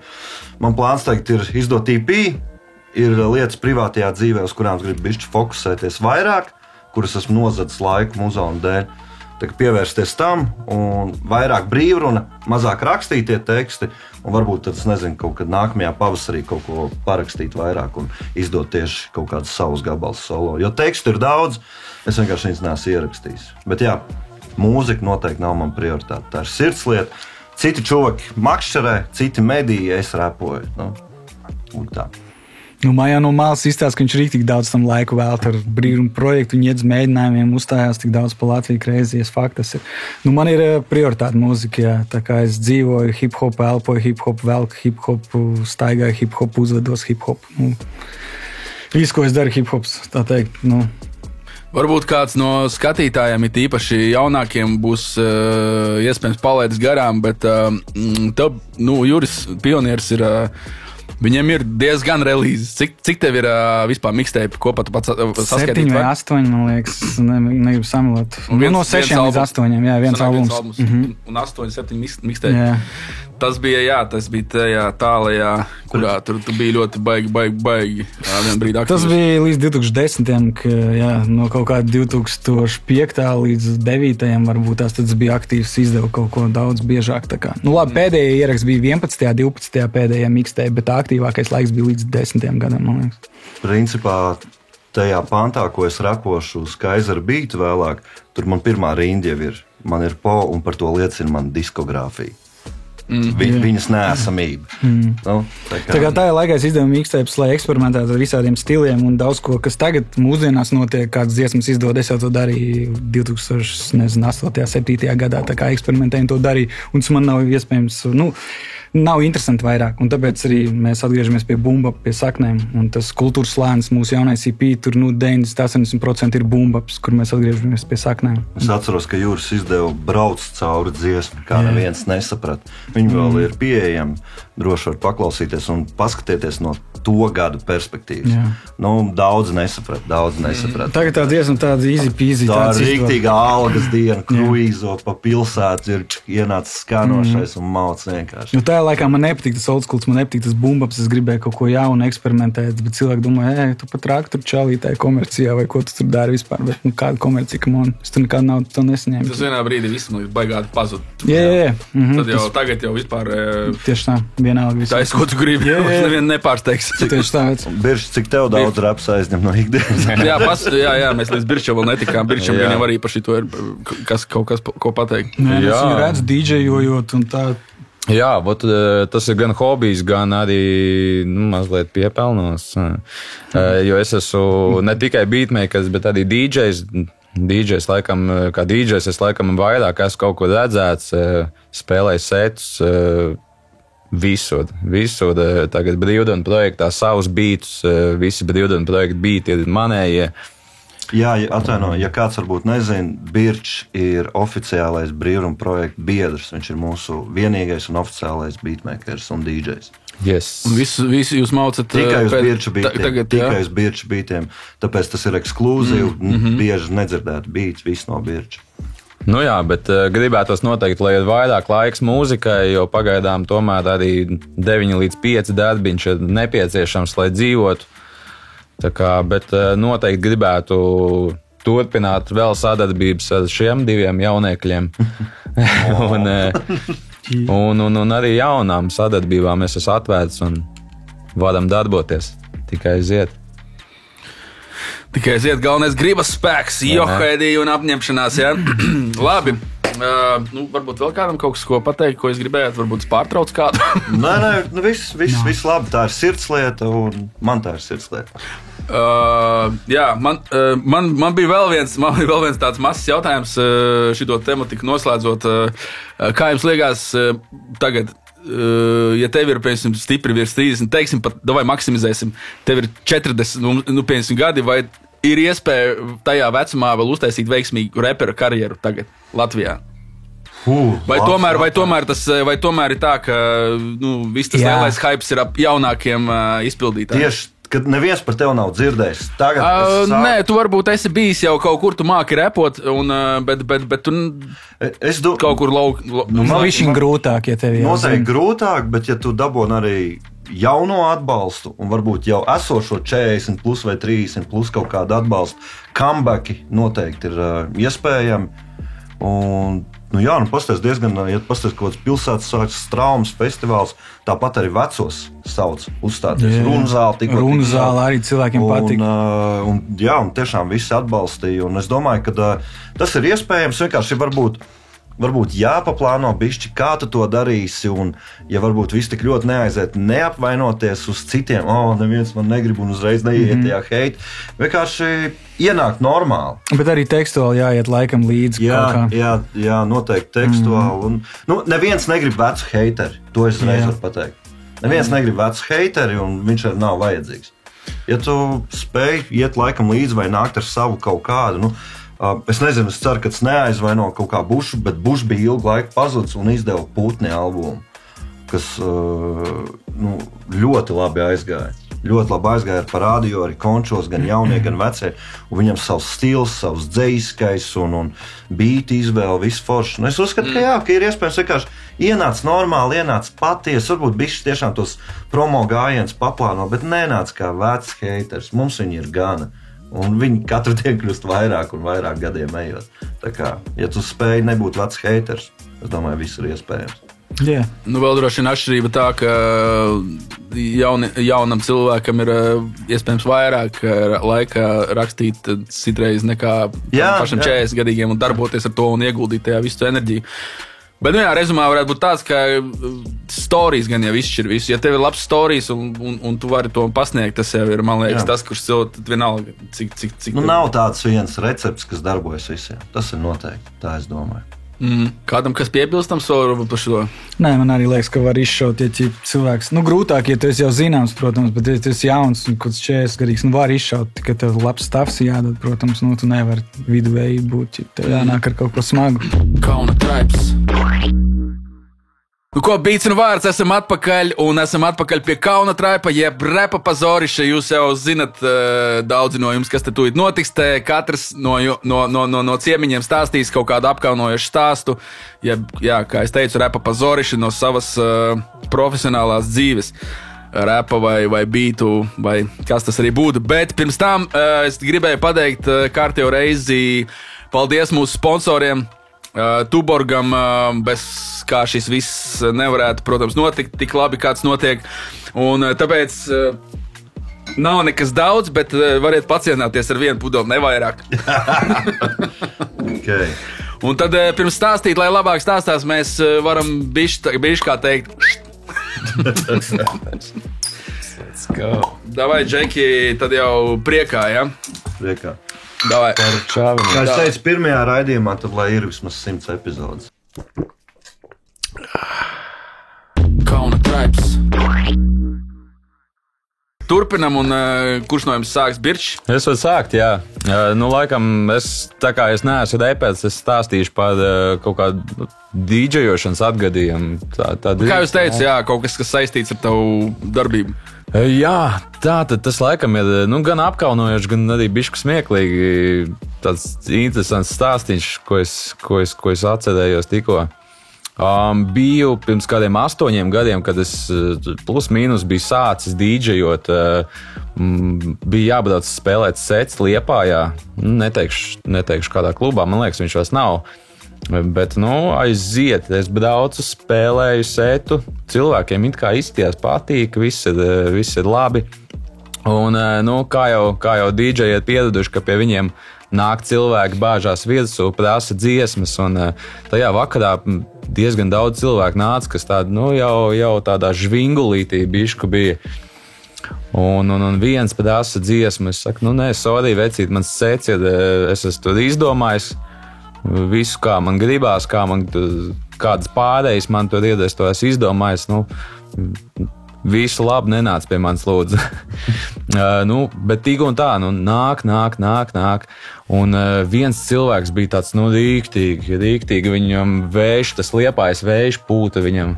Man plāns teikt ir izdot EP. Ir lietas privātajā dzīvē, uz kurām es gribu bišķi fokusēties vairāk, kuras esmu nozadzis laiku muzonu dēļ. Pievērsties tam, un vairāk brīvruna, mazāk rakstītie teksti, un varbūt tad, kaut kad nākamajā pavasarī kaut ko parakstīt vairāk un izdot tieši kaut kādus savus gabalus solo. Jo tekstu ir daudz, es vienkārši viņus neesmu ierakstījis. Bet jā, mūzika noteikti nav man prioritāte, tā ir sirdslieta. Citi čovaki makšķerē, citi mediji, es repoju. Un tā. Mājā no malas izstāsta, ka viņš rīktīgi daudz tam laiku velta ar brīvumu projektu, un iedz mēģinājumiem, uzstājās tik daudz pa Latviju kreizies faktas. Man ir prioritāte mūzika, jā. Tā kā es dzīvoju hip-hop, elpoju hip-hop, velku hip-hop, staigāju hip-hop, uzvedos hip-hop. Visu, ko es daru hip-hops, tā teikt. Varbūt kāds no skatītājiem, it īpaši jaunākiem, būs iespējams palaidis garām, bet tev, Juris Pionieris ir... Viņiem ir diezgan relīzes. Cik tev ir vispār mixtape, ko pat saskaitīt? 7 vai 8, man liekas, negribu samilot. No 6 līdz 8, jā, viens albums. Un 8, 7 mixtape. Tas bija tajā tālajā, kurā tu biji ļoti baigi. Tas bija līdz 2010. No kaut kāda 2005. līdz 9. varbūt tas bija aktīvs, izdevu kaut ko daudz biežāk. Labi, pēdējie ieraksti bija 11. 12. pēdējā mixtape, bet aktīvākais laiks bija līdz 10. gadam, man liekas. Principā tajā pantā, ko es rapošu uz Kaizera beatu vēlāk, tur man pirmā rinda jau ir. Man ir po, un par to liecina man diskogrāfija. Viņas neesamība. Tā ir laikā es izdevu mixtapes, lai eksperimentētu ar visādiem stiliem un daudz ko, kas tagad mūsdienās notiek, kādas dziesmas izdod. Es jau to darīju 2008. 7. gadā, tā kā eksperimentēju to darīju, un tas man nav iespējams, nav interesanti vairāk, un tāpēc arī mēs atgriežamies pie bumba, pie saknēm, un tas kultūras slānis, mūsu jaunais EP, tur 90-80% ir bumbaps, kur mēs atgriežamies pie saknēm. Es atceros, ka Juris izdeva Brauc cauri dziesmu, kā neviens nesaprat. Viņi vēl ir pieejami, droši var paklausīties un paskatieties no to gadu perspektīvas. Daudz nesaprat. Tagad tā dziesma tāda easy peasy. Tā ir rīktīgā algas diena, kruīzo pa pilsētu, ir ienācis skanošais un mauc vienkārši. Tajā laikā man nepatīk tas old schools, man nepatīk tas bumbaps, es gribēju kaut ko jaunu eksperimentēt, bet cilvēki domāja, tu pat traktoru čalītāji komercijā vai ko tu tur dari vispār, bet kāda komercija, es tur nekādu naudu to nesaņēmu. Tas vienā brīdī viss man baigāti pazud. Jā. Tad jau tagad jau vispār... Tieši tā, vienalga visu. Tā es, ko tu gribi, nevienu nepārsteiks. Tieši tā. Birš, cik tev daudz raps aizņem no ikdienas? jā, mēs līdz Birčam vēl netikām. Birčam gan jau arī par šito ir kaut kas, ko pateikt. Es viņu redzu DJojot un tā. Jā, tas ir gan hobijs, gan arī mazliet piepelnos. Jo es esmu ne tikai beatmakers, bet arī DJs. DJs laikam, kā DJs, es laikam vairāk esmu kaut ko redzēts, spēlēju setus, visur. Tagad brīvdienu projektā savus beatus, visi brīvdienu projektu beati ir manējie. Jā, atvainojiet, ja kāds varbūt nezina, Birčs ir oficiālais brīvuma projekta biedrs. Viņš ir mūsu vienīgais un oficiālais beatmakers un DJs. Yes. Un visu jūs maucat tikai uz Birča beatiem. Tikai uz Birča beatiem. Tāpēc tas ir ekskluzīvi, bieži nedzirdēt beats, viss no Birča. Jā, bet gribētos noteikti, lai ir vairāk laiks mūzikai, jo pagaidām tomēr arī 9 līdz 5 darbiņš ir nepieciešams, lai dzīvotu. Bet noteikti gribētu turpināt vēl sadarbības ar šiem 2 jauniekļiem. un arī jaunām sadarbībām es esmu atvērts un varam darboties. Tikai aiziet. Galvenais gribas spēks, johaidī un apņemšanās. Ja? Labi. Varbūt vēl kādam kaut kas, ko pateikt, ko es gribētu, varbūt pārtrauc kādu. Nē, viss labi, tā ir sirdslieta, un man tā ir sirdslieta. Jā, man bija vēl viens tāds mazs jautājums šito tematiku noslēdzot. Kā jums liekas tagad, ja tev ir, piemēram, stipri virs 30, teiksim pat, vai maksimizēsim, tev ir 40, piemēram, gadi, vai ir iespēja tajā vecumā vēl uztaisīt veiksmīgu repera karjeru tagad Latvijā? Vai tomēr ir tā, ka viss tas lielais hypes ir ap jaunākiem izpildītājiem? Tieši, kad neviens par tevi nav dzirdējis. Nē, tu varbūt esi bijis jau kaut kur, tu māki repot, bet tu kaut kur višķiņ grūtāk, ja tev jau noteikti grūtāk, bet ja tu dabūni arī jauno atbalstu un varbūt jau esošo 40 plus vai 30 plus kaut kādu atbalstu, comebacki noteikti ir iespējami. Un, pastāst diezgan, ja pastāst kaut kāds pilsētas sāks Straumes festivāls, tāpat arī vecos sauc uzstāties. Runu zāle arī cilvēkiem patīk. Un tiešām visi atbalstīja. Un es domāju, ka tas ir iespējams, vienkārši varbūt jāpaplāno bišķi, kā tu to darīsi, un ja varbūt viss tik ļoti neaiziet, neapvainoties uz citiem, neviens man negrib un uzreiz neiet tajā hate, vienkārši ienākt normāli. Bet arī tekstuāli jāiet laikam līdzi. Jā, noteikti tekstuāli. Un, neviens negrib vecu heiteri, to es reiz varu pateikt. Neviens negrib vecu heiteri, un viņš arī nav vajadzīgs. Ja tu spēj iet laikam līdzi vai nākt ar savu kaut kādu, es nezinu, es ceru, ka tas neaizvaino kaut kā Bušu, bet Bušs bija ilgu laiku pazudis un izdeva Putni albumu, kas ļoti labi aizgāja. Ļoti labi aizgāja ar parādīju arī končos, gan jaunie, gan vecie. Un viņam savs stils, savs dzeiskais un beat izvēle, viss foršs. Es uzskatu, ka ir iespējams vienkārši ienāc normāli, ienāc patiesi, varbūt bišķi tiešām tos promo gājienus paplāno, bet nenāc kā vecs haters. Mums viņi ir gana. Un viņi katru dienu kļūst vairāk un vairāk gadiem ejot. Tā kā, ja tu spēj nebūt vecs haters, es domāju, viss ir iespējams. Yeah. Vēl droši vien atšķirība tā, ka jaunam cilvēkam ir iespējams vairāk laika rakstīt citreiz nekā pašam 40 gadīgiem un darboties ar to un ieguldīt tajā visu enerģiju. Bet, rezumā varētu būt tāds, ka storijas gan jau izšķir visu. Ja tev ir labs storijas un tu vari to pasniegt, tas jau ir, man liekas, tas, kurš cilvēks vienalga, cik... Nav tāds viens recepts, kas darbojas visiem. Tas ir noteikti, tā es domāju. Kādam, kas piebilstams par šo? Nē, man arī liekas, ka var izšaut, ja cilvēks, grūtāk, ja tu esi jau zināms, protams, bet ja tu esi jauns un kaut 40 gadīgs, var izšaut, tikai tev labs stāvs jādod, protams, tu nevari viduvēji būt, ja tev jānāk ar kaut ko smagu. Kauna traips. Ko, Beats un vārds, esam atpakaļ pie Kauna traipa, jeb repa pazoriša. Jūs jau zinat, daudzi no jums, kas te tūlīt notiks. Te katrs no ciemiņiem stāstīs kaut kādu apkaunojušu stāstu. Jeb, kā es teicu, repa pazoriša no savas profesionālās dzīves. Repa vai beatu, vai kas tas arī būtu. Bet pirms tam es gribēju pateikt kārtējo reizi paldies mūsu sponsoriem. Tuborgam, bez kā šis viss nevarētu, protams, notikt tik labi, kāds notiek. Un tāpēc nav nekas daudz, bet variet pacienāties ar vienu pudeli, nevairāk. Okay. Un tad pirms stāstīt, lai labāk stāstās, mēs varam bišķi kā teikt. Let's go. Davai, Džeki, tad jau priekā, ja? Priekā. Davai. Kā es teicu, pirmajā raidījumā, tad lai ir vismaz 100 epizodes. Kauna traips. Turpinam, un kurš no jums sāks, Birčs? Es varu sākt, jā. Laikam, tā kā es neesmu repēts, es stāstīšu par kaut kādu dīdžejošanas atgadījumu. Kā jūs teicat, kaut kas saistīts ar tavu darbību? Jā, tas laikam ir gan apkaunojoši, gan arī bišķi smieklīgi. Tāds interesants stāstīns, ko es atcerējos tikko. Biju pirms kādiem 8 gadiem, kad es plus mīnus biju sācis dīdžejot. Bija jābrauc spēlēt sets Liepājā. Neteikšu kādā klubā, man liekas, viņš vairs nav. Bet, aiziet, es braucu, spēlēju setu, cilvēkiem it kā izties patīk, viss ir labi. Un, kā jau dīdžeji ir pieraduši, ka pie viņiem nāk cilvēki bāžās virsū, prasa dziesmas, un tajā vakarā diezgan daudz cilvēku nāca, kas jau tādā žvingulītī bišku bija. Un viens prasa dziesmu, es saku, nē, sorry, vecīt, mans sets ir, es esmu tur izdomājis, visu, kā man gribās, kādas pārējas man tur ir, es to esmu izdomājis. Visu labi, nenāc pie manis, lūdzu. Bet tik un tā, nāk. Un viens cilvēks bija tāds, rīktīgi, viņam tas Liepājas vējš pūta viņam.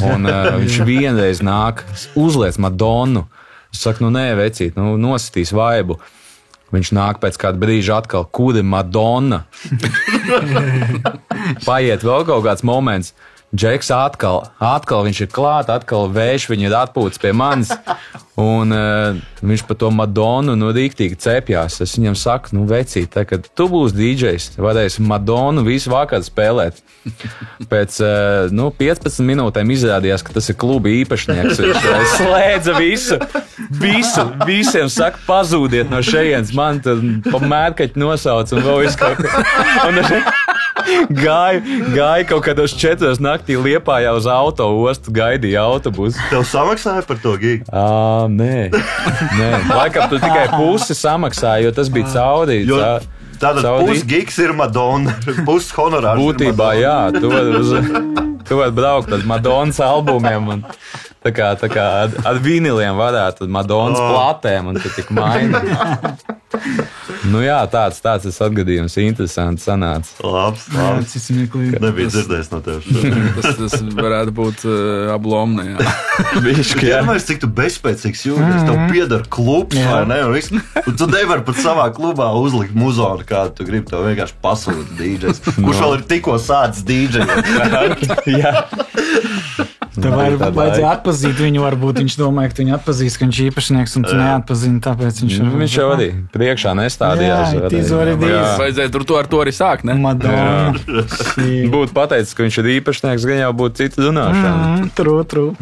Un viņš vienreiz nāk, uzliec Madonnu. Es saku, nē, vecīt, nositīs vaibu. Viņš nāk pēc kāda brīža atkal, kur ir Madonna. Paiet vēl kaut kāds moments. Džeks atkal viņš ir klāt, atkal vējš viņu ir atpūtis pie manis. Un viņš pa to Madonu rīktīgi cepjās. Es viņam saku, vecīt, kad tu būsi DJs, varēsi Madonu visu vakaru spēlēt. Pēc 15 minūtēm izrādījās, ka tas ir kluba īpašnieks. Viņš slēdza visu. Visiem saka, pazūdiet no šejienes. Man tad pa mērkaķi nosauc un vēl visu kaut ko. Gāja kaut kādos 4 naktī Liepājā uz autoostu, gaidīja autobusu. Tev samaksāja par to gigu? Nē. Laikam tu tikai pusi samaksāji, jo tas bija cauri. Tātad pusgigs ir Madonna, pusi honorārs. Būtībā, jā, tu vari braukt ar Madonas albumiem un tā kā ar viniliem varētu, ar Madonas platēm un tu tik maini. Jā, tāds tas atgadījums interesants sanāca. Labs. Nebija dzirdējis no tevis. Tas varētu būt ablomne, jā. Vienmēr cik tu bezspēcīgs jūties, tev pieder klubs, vai ne? Un tu nevari pat savā klubā uzlikt muzonu, kādu tu gribi, tev vienkārši pasūta DJs. Kurš vēl ir tikko sācis DJs? Jā. Tev vajadzēja atpazīt viņu, varbūt viņš domāja, ka viņu atpazīs, ka viņš ir īpašnieks, un tu neatpazini, tāpēc viņš jau arī priekšā nestādījās. Vajadzēja tur ar to arī sākt, ne? Madonna. Būtu pateicis, ka viņš ir īpašnieks, gan jau būtu cita zināšana. True.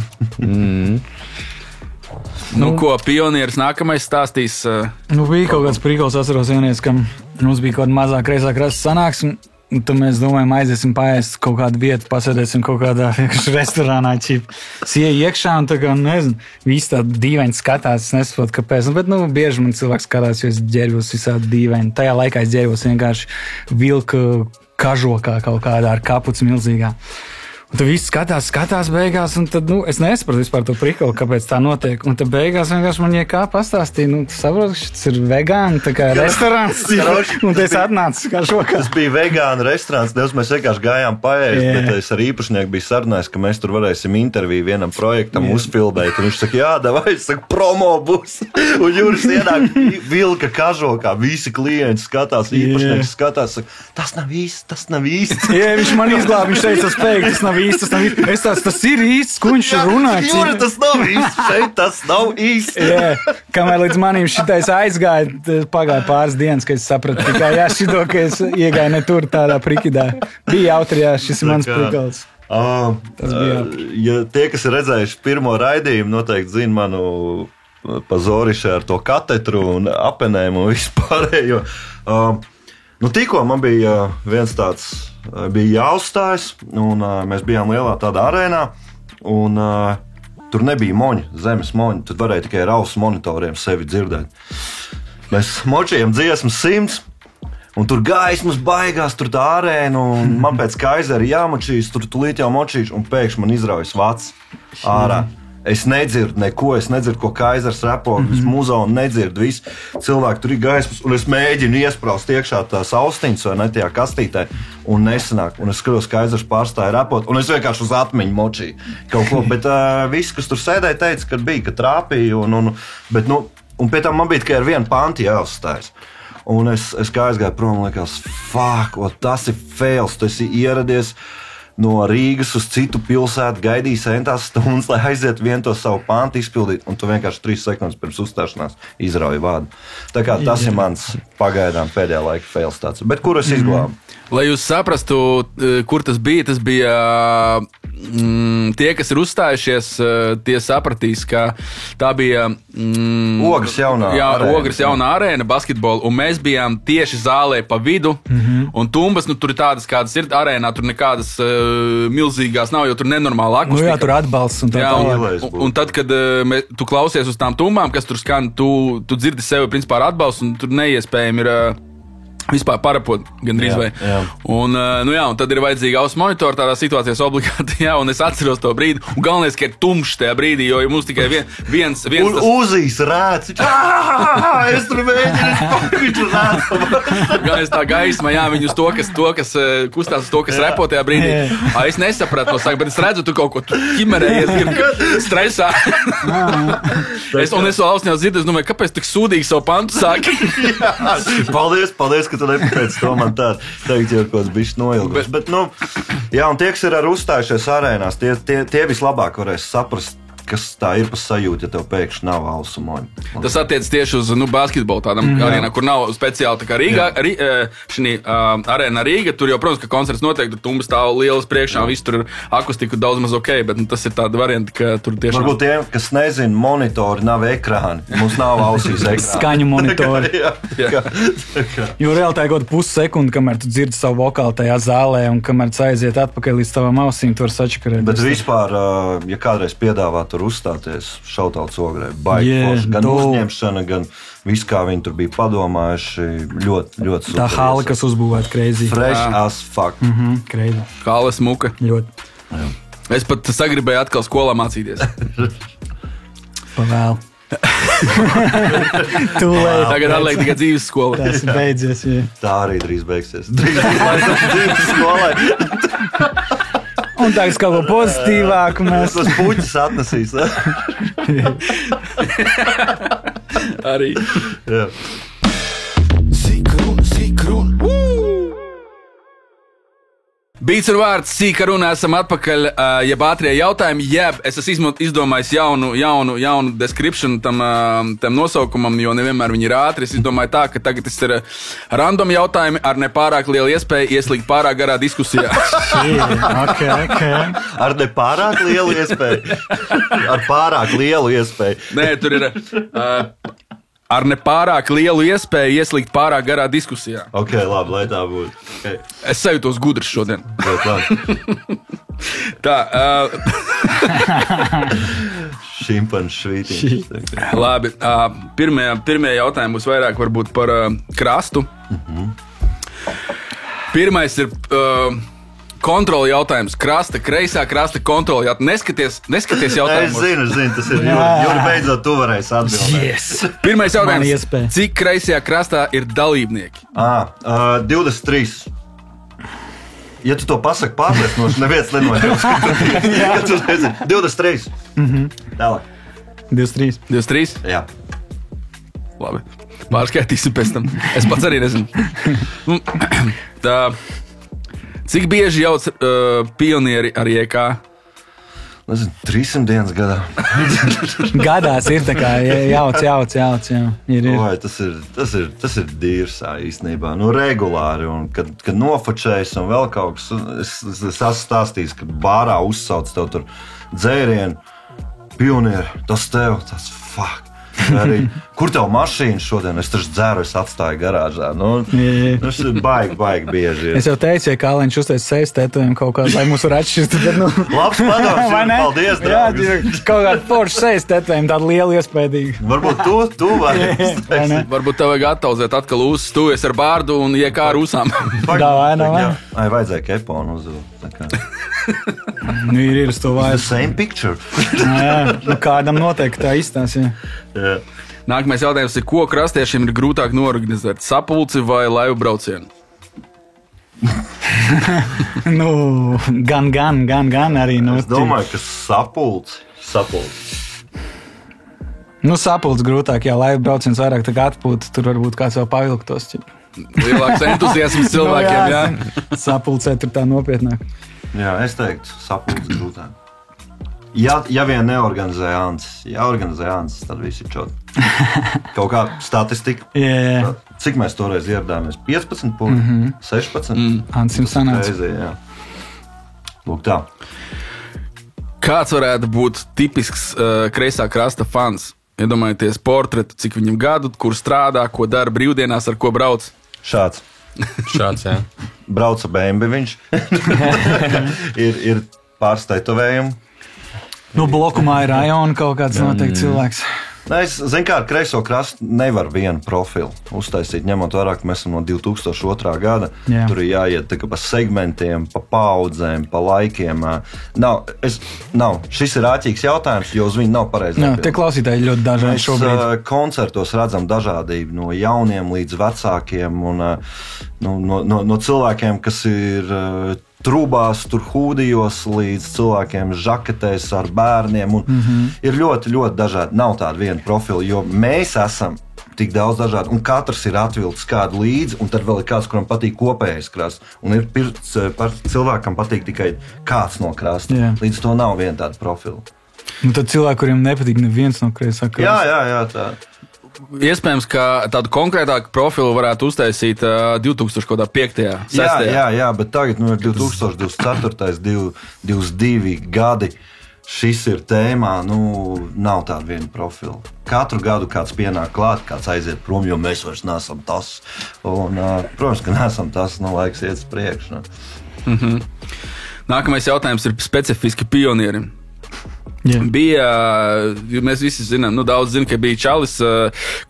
Ko pionieris nākamais stāstīs? Bija kaut kāds prīkols, atceros vienreiz, ka mums bija kaut kāda mazā kreisā krasta sanāksme. Un tad mēs domājam, aiziesim paēst kaut kādu vietu, pasēdēsim kaut kādā restorānā, sieja iekšā un tā kā, nezinu, visi tādi dīvaini skatās, es nesaprotu, kāpēc. Bet, bieži man cilvēks skatās, jo es ģērbos visādi dīvaini. Tajā laikā es ģērbos vienkārši vilka kažokā kaut kādā ar kapuci milzīgā. Un tad viss skatās beigās, un tad, es nesapratu vispār to prikolu, kāpēc tā notiek. Un tad beigās vienkārši man kā pastāstīja, tu saproti, ka šis ir vegāni, tā kā restorāns. Un tas atnāca kā šokā. Tas bija vegāni restorāns, mēs vienkārši gājām paēst, bet es ar īpašnieku biju sarunājis, ka mēs tur varēsim interviju vienam projektam uzfilmēt. Un viņš saka, jā, davai, es saku, promo būs. Un Juris ienāk vilka kažokā, visi klienti skatās, īpašnieks skatās, saka, tas nav īsts. Jā, viņš man izglāba, viņš teica, tas nav īsts. Es tas ir īsts, ko viņš runā. Jūri, tas nav īsts, šeit tas nav īsts. Jā, kamēr līdz manim šitais aizgāja, pagāja pāris dienas, kad es sapratu, tikai šito, ka es iegāju ne tur tādā prikidā. Bija jautri, šis ir mans prikals. Ja tie, kas ir redzējuši pirmo raidījumu, noteikti zina manu pazorišu ar to katetru un apenēm un vispārējo. Tikko man bija viens tāds, bija jāuzstājas, un mēs bijām lielā tādā arēnā, un tur nebija moņi, zemes moņi, tur varēja tikai ar ausu monitoriem sevi dzirdēt. Mēs močījām dziesmas 100, un tur gaismas baigās, tur tā arēna, un man pēc kaizera jāmočīs, tur tūlīt jau močīšu, un pēkšņi man izraujas vads ārā. Es nedzirdu neko, ko kaizers repo, muzonu nedzirdu, visu cilvēku tur ir gaismas, un es mēģinu iespraust iekšā tās austiņas vai ne tajā kastītē, un nesanāk, un es skatos, kaizers pārstāja repot, un es vienkārši uz atmiņu močīju kaut ko, bet visi, kas tur sēdēja, teica, ka bija, ka trāpīja, un pie tam man bija tikai ar vienu panti jāuzstājas. Un es kā aizgāju prom, un likās, tas ir fails, tu esi ieradies no Rīgas uz citu pilsētu, gaidīja centās stundas, lai aiziet vienu to savu pantu izpildīt, un tu vienkārši 3 sekundes pirms uzstāšanās izrauji vārdu. Tā kā tas ir mans pagaidām pēdējā laika fails tāds, bet kur es izglābu? Lai jūs saprastu, kur tas bija tie, kas ir uzstājušies, tie sapratīs, ka tā bija Ogres jaunā arēna basketbola, un mēs bijām tieši zālē pa vidu, un tumbas, tur ir tādas, kādas ir arēnā, tur nekādas milzīgās nav, jo tur nenormāla akustika. Tur atbalsts un tā tālāk. Un tad, kad tu klausies uz tām tumbām, kas tur skan, tu dzirdi sevi principā ar atbalstu, un tur neiespējami ir vispār parapot gandrīz vai. Un tad ir vajadzīga ausu monitora tādā situācijās obligāti, un es atceros to brīdi. Un galvenais, ka ir tumšs tajā brīdī, jo mums tikai viens tas... Uzīs rāds. Es tur mēģinu rāds. Galvenais tā gaisma, viņus to, kas kustās uz to, kas repo tajā brīdī. Es nesapratu to saka, bet es redzu, tu kaut ko ķimerējies, stresā. Un es vēl ausņā dzirdu, es domāju, kāpēc tik sūdīgi savu pantu sāki? Paldies, ka ka tu nepateici to man tādu. Tagad jau ir kaut kāds bišķi noilgus. Bet, jā, un tie, kas ir uzstājušies arēnās, tie vislabāk varēs saprast, kas tā ir par sajūtu, ja tev pēkšņi nav ausumoņi. Tas attiec tieši uz basketbolu tādam arēnā, kur nav speciāli tā kā Rīgā, šī arēna Rīga, tur jau, protams, ka koncerts notiek, tur tumba stāv lielas priekšā, viss tur ir akustiku daudz maz ok, bet tas ir tāda varianti, ka tur tiešām... Varbūt tie, kas nezina, monitori nav ekrāni, mums nav ausīs ekrāni. Skaņu monitori. Jā. Jo reāli tā ir kaut pussekundi, kamēr tu dzirdi savu vokālu tajā zālē, un kamēr tu aiziet atpakaļ līdz tavām ausīm, tu vari sačakarēt. Bet vispār, ja kādreiz piedāvā tur uzstāties šautauts Ogrē, baigi, gan uzņemšana, gan viss, kā viņi tur bija padomājuši, ļoti, ļoti super. Tā hala, kas uzbūvēta crazy. Fresh as fuck. Crazy. Hala smuka. Ļoti. Jā. Es pat sagribēju atkal skolā mācīties. Pavēl. Tagad atliek tikai dzīves skola. Tas beidzies, jā. Tā arī drīz beigsies. Drīz dzīves skolai. Un tagad kaut ko pozitīvāku mēs... Tas puķis atnesīs. Arī. Jā. Beats un vārds, sīka runa, esam atpakaļ, jeb ātrie jautājumi, jeb es esmu izdomājis jaunu description tam nosaukumam, jo nevienmēr viņi ir ātri. Es izdomāju tā, ka tagad tas ir random jautājumi ar nepārāk lielu iespēju ieslīgt pārāk garā diskusijā. Okay. Ar nepārāk lielu iespēju? Ar pārāk lielu iespēju? Nē, tur ir... ar nepārāk lielu iespēju ieslīgt pārāk garā diskusijā. Ok, labi, lai tā būtu. Okay. Es sajūtos gudrs šodien. Tā. Šimpanš švītiņš. Labi, pirmie jautājumi būs vairāk varbūt par krastu. Pirmais ir... kontroli jautājums. Kreisā krasta kontroli. Neskaties jautājumus. Es zinu, tas ir Juri, beidzot tu varēsi atbildēt. Yes. Pirmais jautājums. Cik kreisajā krastā ir dalībnieki? 23. Ja tu to pasaki pārliecinoši, neviens nenojauts. Ja tu nezini, 23. Tālāk. 23. 23? Jā. Labi. Pārskaitīsim pēc tam. Es pats arī nezinu. Tā... Cik bieži jauc pionieri ar JK? Nezinu, 300 dienas gadā. Gadās ir tā kā jauc, jā. Ir. Oi, tas ir dīrsā īstenībā. Regulāri, un kad nofočējas un vēl kaut kas, es esmu stāstījis, ka bārā uzsauc tev tur dzērienu, pionieri, tas tev, tas fuck. Arī, kur tev mašīna šodien? Es taču dzēru, es atstāju garāžā. Tas ir baigi bieži. Es jau teicu, ja Kāliņš uztais sejas tetovējumu kaut kādu, lai mūs var atšķirt. Labs padoms, paldies, draugs. Jā, kaut kādu foršu sejas tetovējumu, tādu lielu iespējīgu. Varbūt tu vari. Varbūt tev vajag attauzēt atkal uzs, tu esi ar bārdu un JK ar usām. Ai, vajadzēja keponu uzvilkt. Ir uz to vajag. Same picture. Jā, kādam noteikti tā izstāsta. Jā. Nākamais jautājums ir, ko krastiešiem ir grūtāk norganizēt? Sapulci vai laivu braucienu? Gan arī. Es domāju, ka sapulci. Sapulci grūtāk, jā, laivu brauciens vairāk tā kā atpūta, tur varbūt kāds vēl pavilktos. Lielāks entuziasms cilvēkiem, jā. Sapulcē tur tā nopietnāk. Jā, es teiktu, sapulci grūtāk. Ja vien neorganizē Ancis, tad viss ir čot. Kaut kā statistika. Yeah. Cik mēs toreiz ieradāmies? 15 punkti? 16? Ancis sanāca. Jā. Lūk tā. Kāds varētu būt tipisks kreisā krasta fans? Iedomājieties portretu, cik viņam gadu, kur strādā, ko dara brīvdienās, ar ko brauc? Šāds, jā. Brauca BMW viņš. ir pāris tetovējumi. Blokumā ir rajona kaut kāds noteikti cilvēks. Es zinu, kā ar kreiso krastu nevar vienu profilu uztaisīt, ņemot vērā, ka mēs esam no 2002. gada. Jā. Tur ir jāiet pa segmentiem, pa paudzēm, pa laikiem. Šis ir āķīgs jautājums, jo uz viņu nav pareizi. Tie klausītāji ļoti dažādi šobrīd. Mēs koncertos redzam dažādību no jauniem līdz vecākiem un no cilvēkiem, kas ir trūbās, tur hūdijos, līdz cilvēkiem žaketēs ar bērniem. Ir ļoti, ļoti dažādi. Nav tāda viena profila, jo mēs esam tik daudz dažādu, un katrs ir atvilcis kādu līdzi, un tad vēl ir kāds, kuram patīk kopējais krasts. Un ir cilvēkam patīk tikai kāds no krasta. Jā. Līdz to nav viena tāda profila. Un tad cilvēki, kuriem nepatīk neviens no kreisā krasta. Jā, tā. Iespējams, ka tādu konkrētāku profilu varētu uztaisīt 2005. 6. Jā, bet tagad ir 2024, 22 gadi. Šis ir tēmā, nav tāda viena profila. Katru gadu kāds pienāk klāt, kāds aiziet prom, jo mēs vairs neesam tas. Un, protams, ka neesam tas, laiks iet uz priekšu. Nākamais jautājums ir specifiski pionierim. Yeah. Mēs visi zinām, daudz zina, ka bija čalis,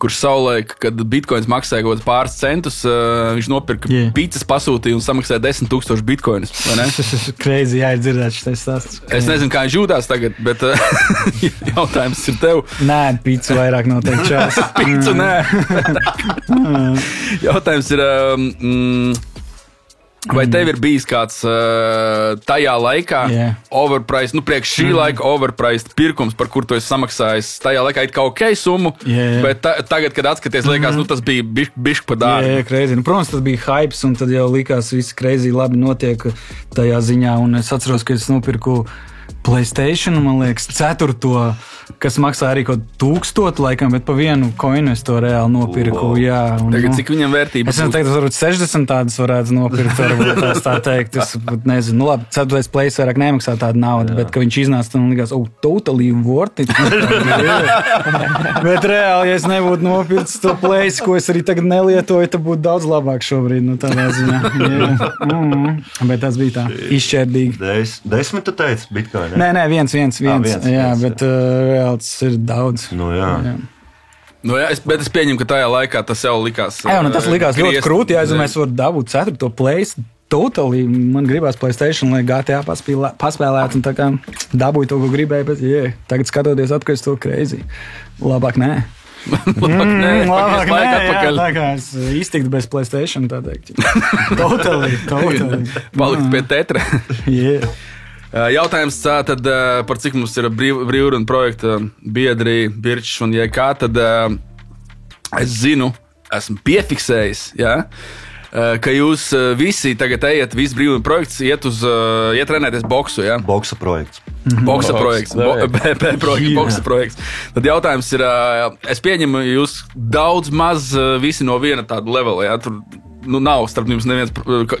kurš savulaik, kad bitkoins maksāja kaut pāris centus, viņš nopirka pīcis, pasūtīja un samaksāja 10,000 bitkoinus. Crazy, jā, ir dzirdēts šis stāsts. Es nezinu, kā viņš jūtās tagad, bet jautājums ir tev. Nē, pīcis vairāk noteikti čalis. Pīcu, nē. Jautājums ir... Vai tev ir bijis kāds tajā laikā overpriced, priekš šī laika overpriced pirkums, par kur tu esi samaksājis tajā laikā it kā ok summu, bet tagad, kad atskaties, liekas, tas bija bišķi par dārgu. Jā, crazy. Protams, tas bija hypes, un tad jau likās, viss crazy labi notiek tajā ziņā, un es atceros, ka es nopirku PlayStation, man liekas, 4. kas maksā arī kaut 1000, laikam, bet pa vienu koinu es to reāli nopirku. Jā, un, tagad, cik viņam vērtība? Es nezinu, varbūt 60 tādas varētu nopirkt, varbūt tā teikt. Es nezinu, labi, 4. place vairāk nemaksā tādu naudu, bet, ka viņš iznāca, man likās, totally worth it. Bet reāli, ja es nebūtu nopircis to place, ko es arī tagad nelietoju, tad būtu daudz labāk šobrīd, tādā ziņā. Bet tas bija tā, izšķērdīgi. 10 tu teici, bitcoin? Nē, viens. Jā, bet reāls ir daudz. Bet es pieņemu, ka tajā laikā tas jau likās. Jā, tas likās ļoti krūti, ja mēs varam dabūt 4. place. Totally, man gribās PlayStation, lai GTA paspēlētu un tā kā dabūju to, ko gribēju, bet tagad skatoties atpakaļ, es to crazy. Labāk nē. Labāk nē, tā kā es iztiktu bez PlayStation, tā teikt. Totally. Palikt pie tetra. Jautājums tad, par cik mums ir brīvruna projekta biedri, Birčs un JK, tad es zinu, esmu piefiksējis, ka jūs visi tagad ejat, viss brīvruna projekts iet trenēties boksu, Boksa projekts. Boksa projekts. Boksa projekts. Tad jautājums ir, es pieņemu, jūs daudz maz visi no viena tāda levela, tur nav starp jums neviens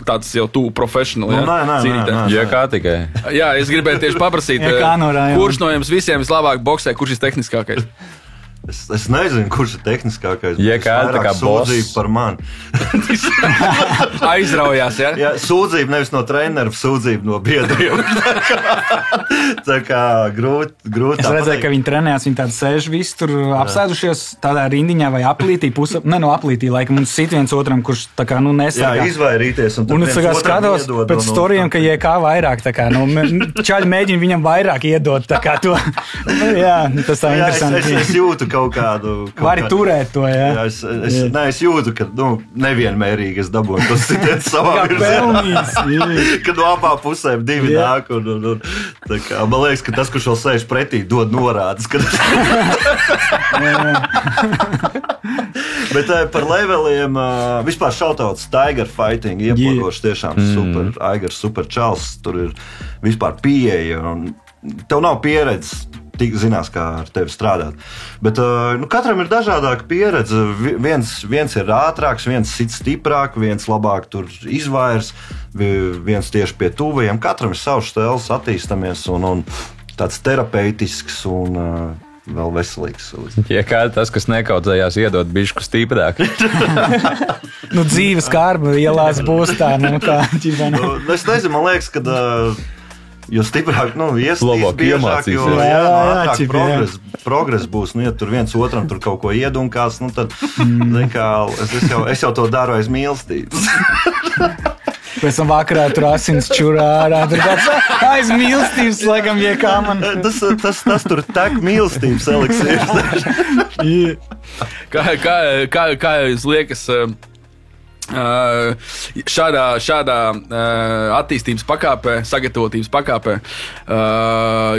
tāds jau tuvu profesionāli. Nē. Ja kā tikai. Jā, es gribēju tieši paprasīt, kurš no jums visiem vislabāk boksē, kurš ir tehniskākais? Es nezinu, kurš ir tehniskākais. Ja kā tā kā sūdzība par mani. Aizraujās, ja? Jā, sūdzība nevis no treneriem, sūdzība no biedriem. Tā kā grūti. Es redzēju, ka viņi trenējās, viņi tādi sēž visi tur apsēdušies tādā rindiņā vai aplītī, aplītī, laikam, un sit viens otram, kurš tā kā, nesargā. Jā, izvairīties. Un es skatos pēc storijiem, ka JK vairāk, tā kā, čaļi mēģina viņam vairāk iedot, tā kā to. Jā, tas tā interesanti. Es jūtu kaut kādu. Vari turēt to, jā. Es jūtu, ka nevienmērīgi es dabūju to sitiet savā virzienā. Kad no abām pusēm divi nāk. Kā, man liekas, ka tas, kurš vēl sēž pretī, dod norādes. Bet par leveliem vispār šautauts Tiger Fighting iepodoši tiešām super. Aigars super čals, tur ir vispār pieeja. Tev nav pieredzes. Tik zinās, kā ar tevi strādāt. Bet katram ir dažādāka pieredze. Viens ir ātrāks, viens sit stiprāk, viens labāk tur izvairs, viens tieši pie tuvajiem. Katram ir savs stils, attīstamies un tāds terapeitisks un vēl veselīgs. Ja kā tas, kas nekaudzējās, iedot bišku stiprāk. Dzīves kārba ielās būs tā, kā ģimene. Es nezinu, man liekas, ka jo stiprāk, labāk iemācīsies, progress būs. Ja tur viens otram tur kaut ko iedunkās, tad es jau to daru aiz mīlestības. Pēc tam vakarā tur asins čurā ārā, tur tāds aiz mīlestības, laikam, kā man. Tas tur tek mīlestības eliksīrs. Kā jūs liekas, šādā attīstības pakāpē, sagatavotības pakāpē,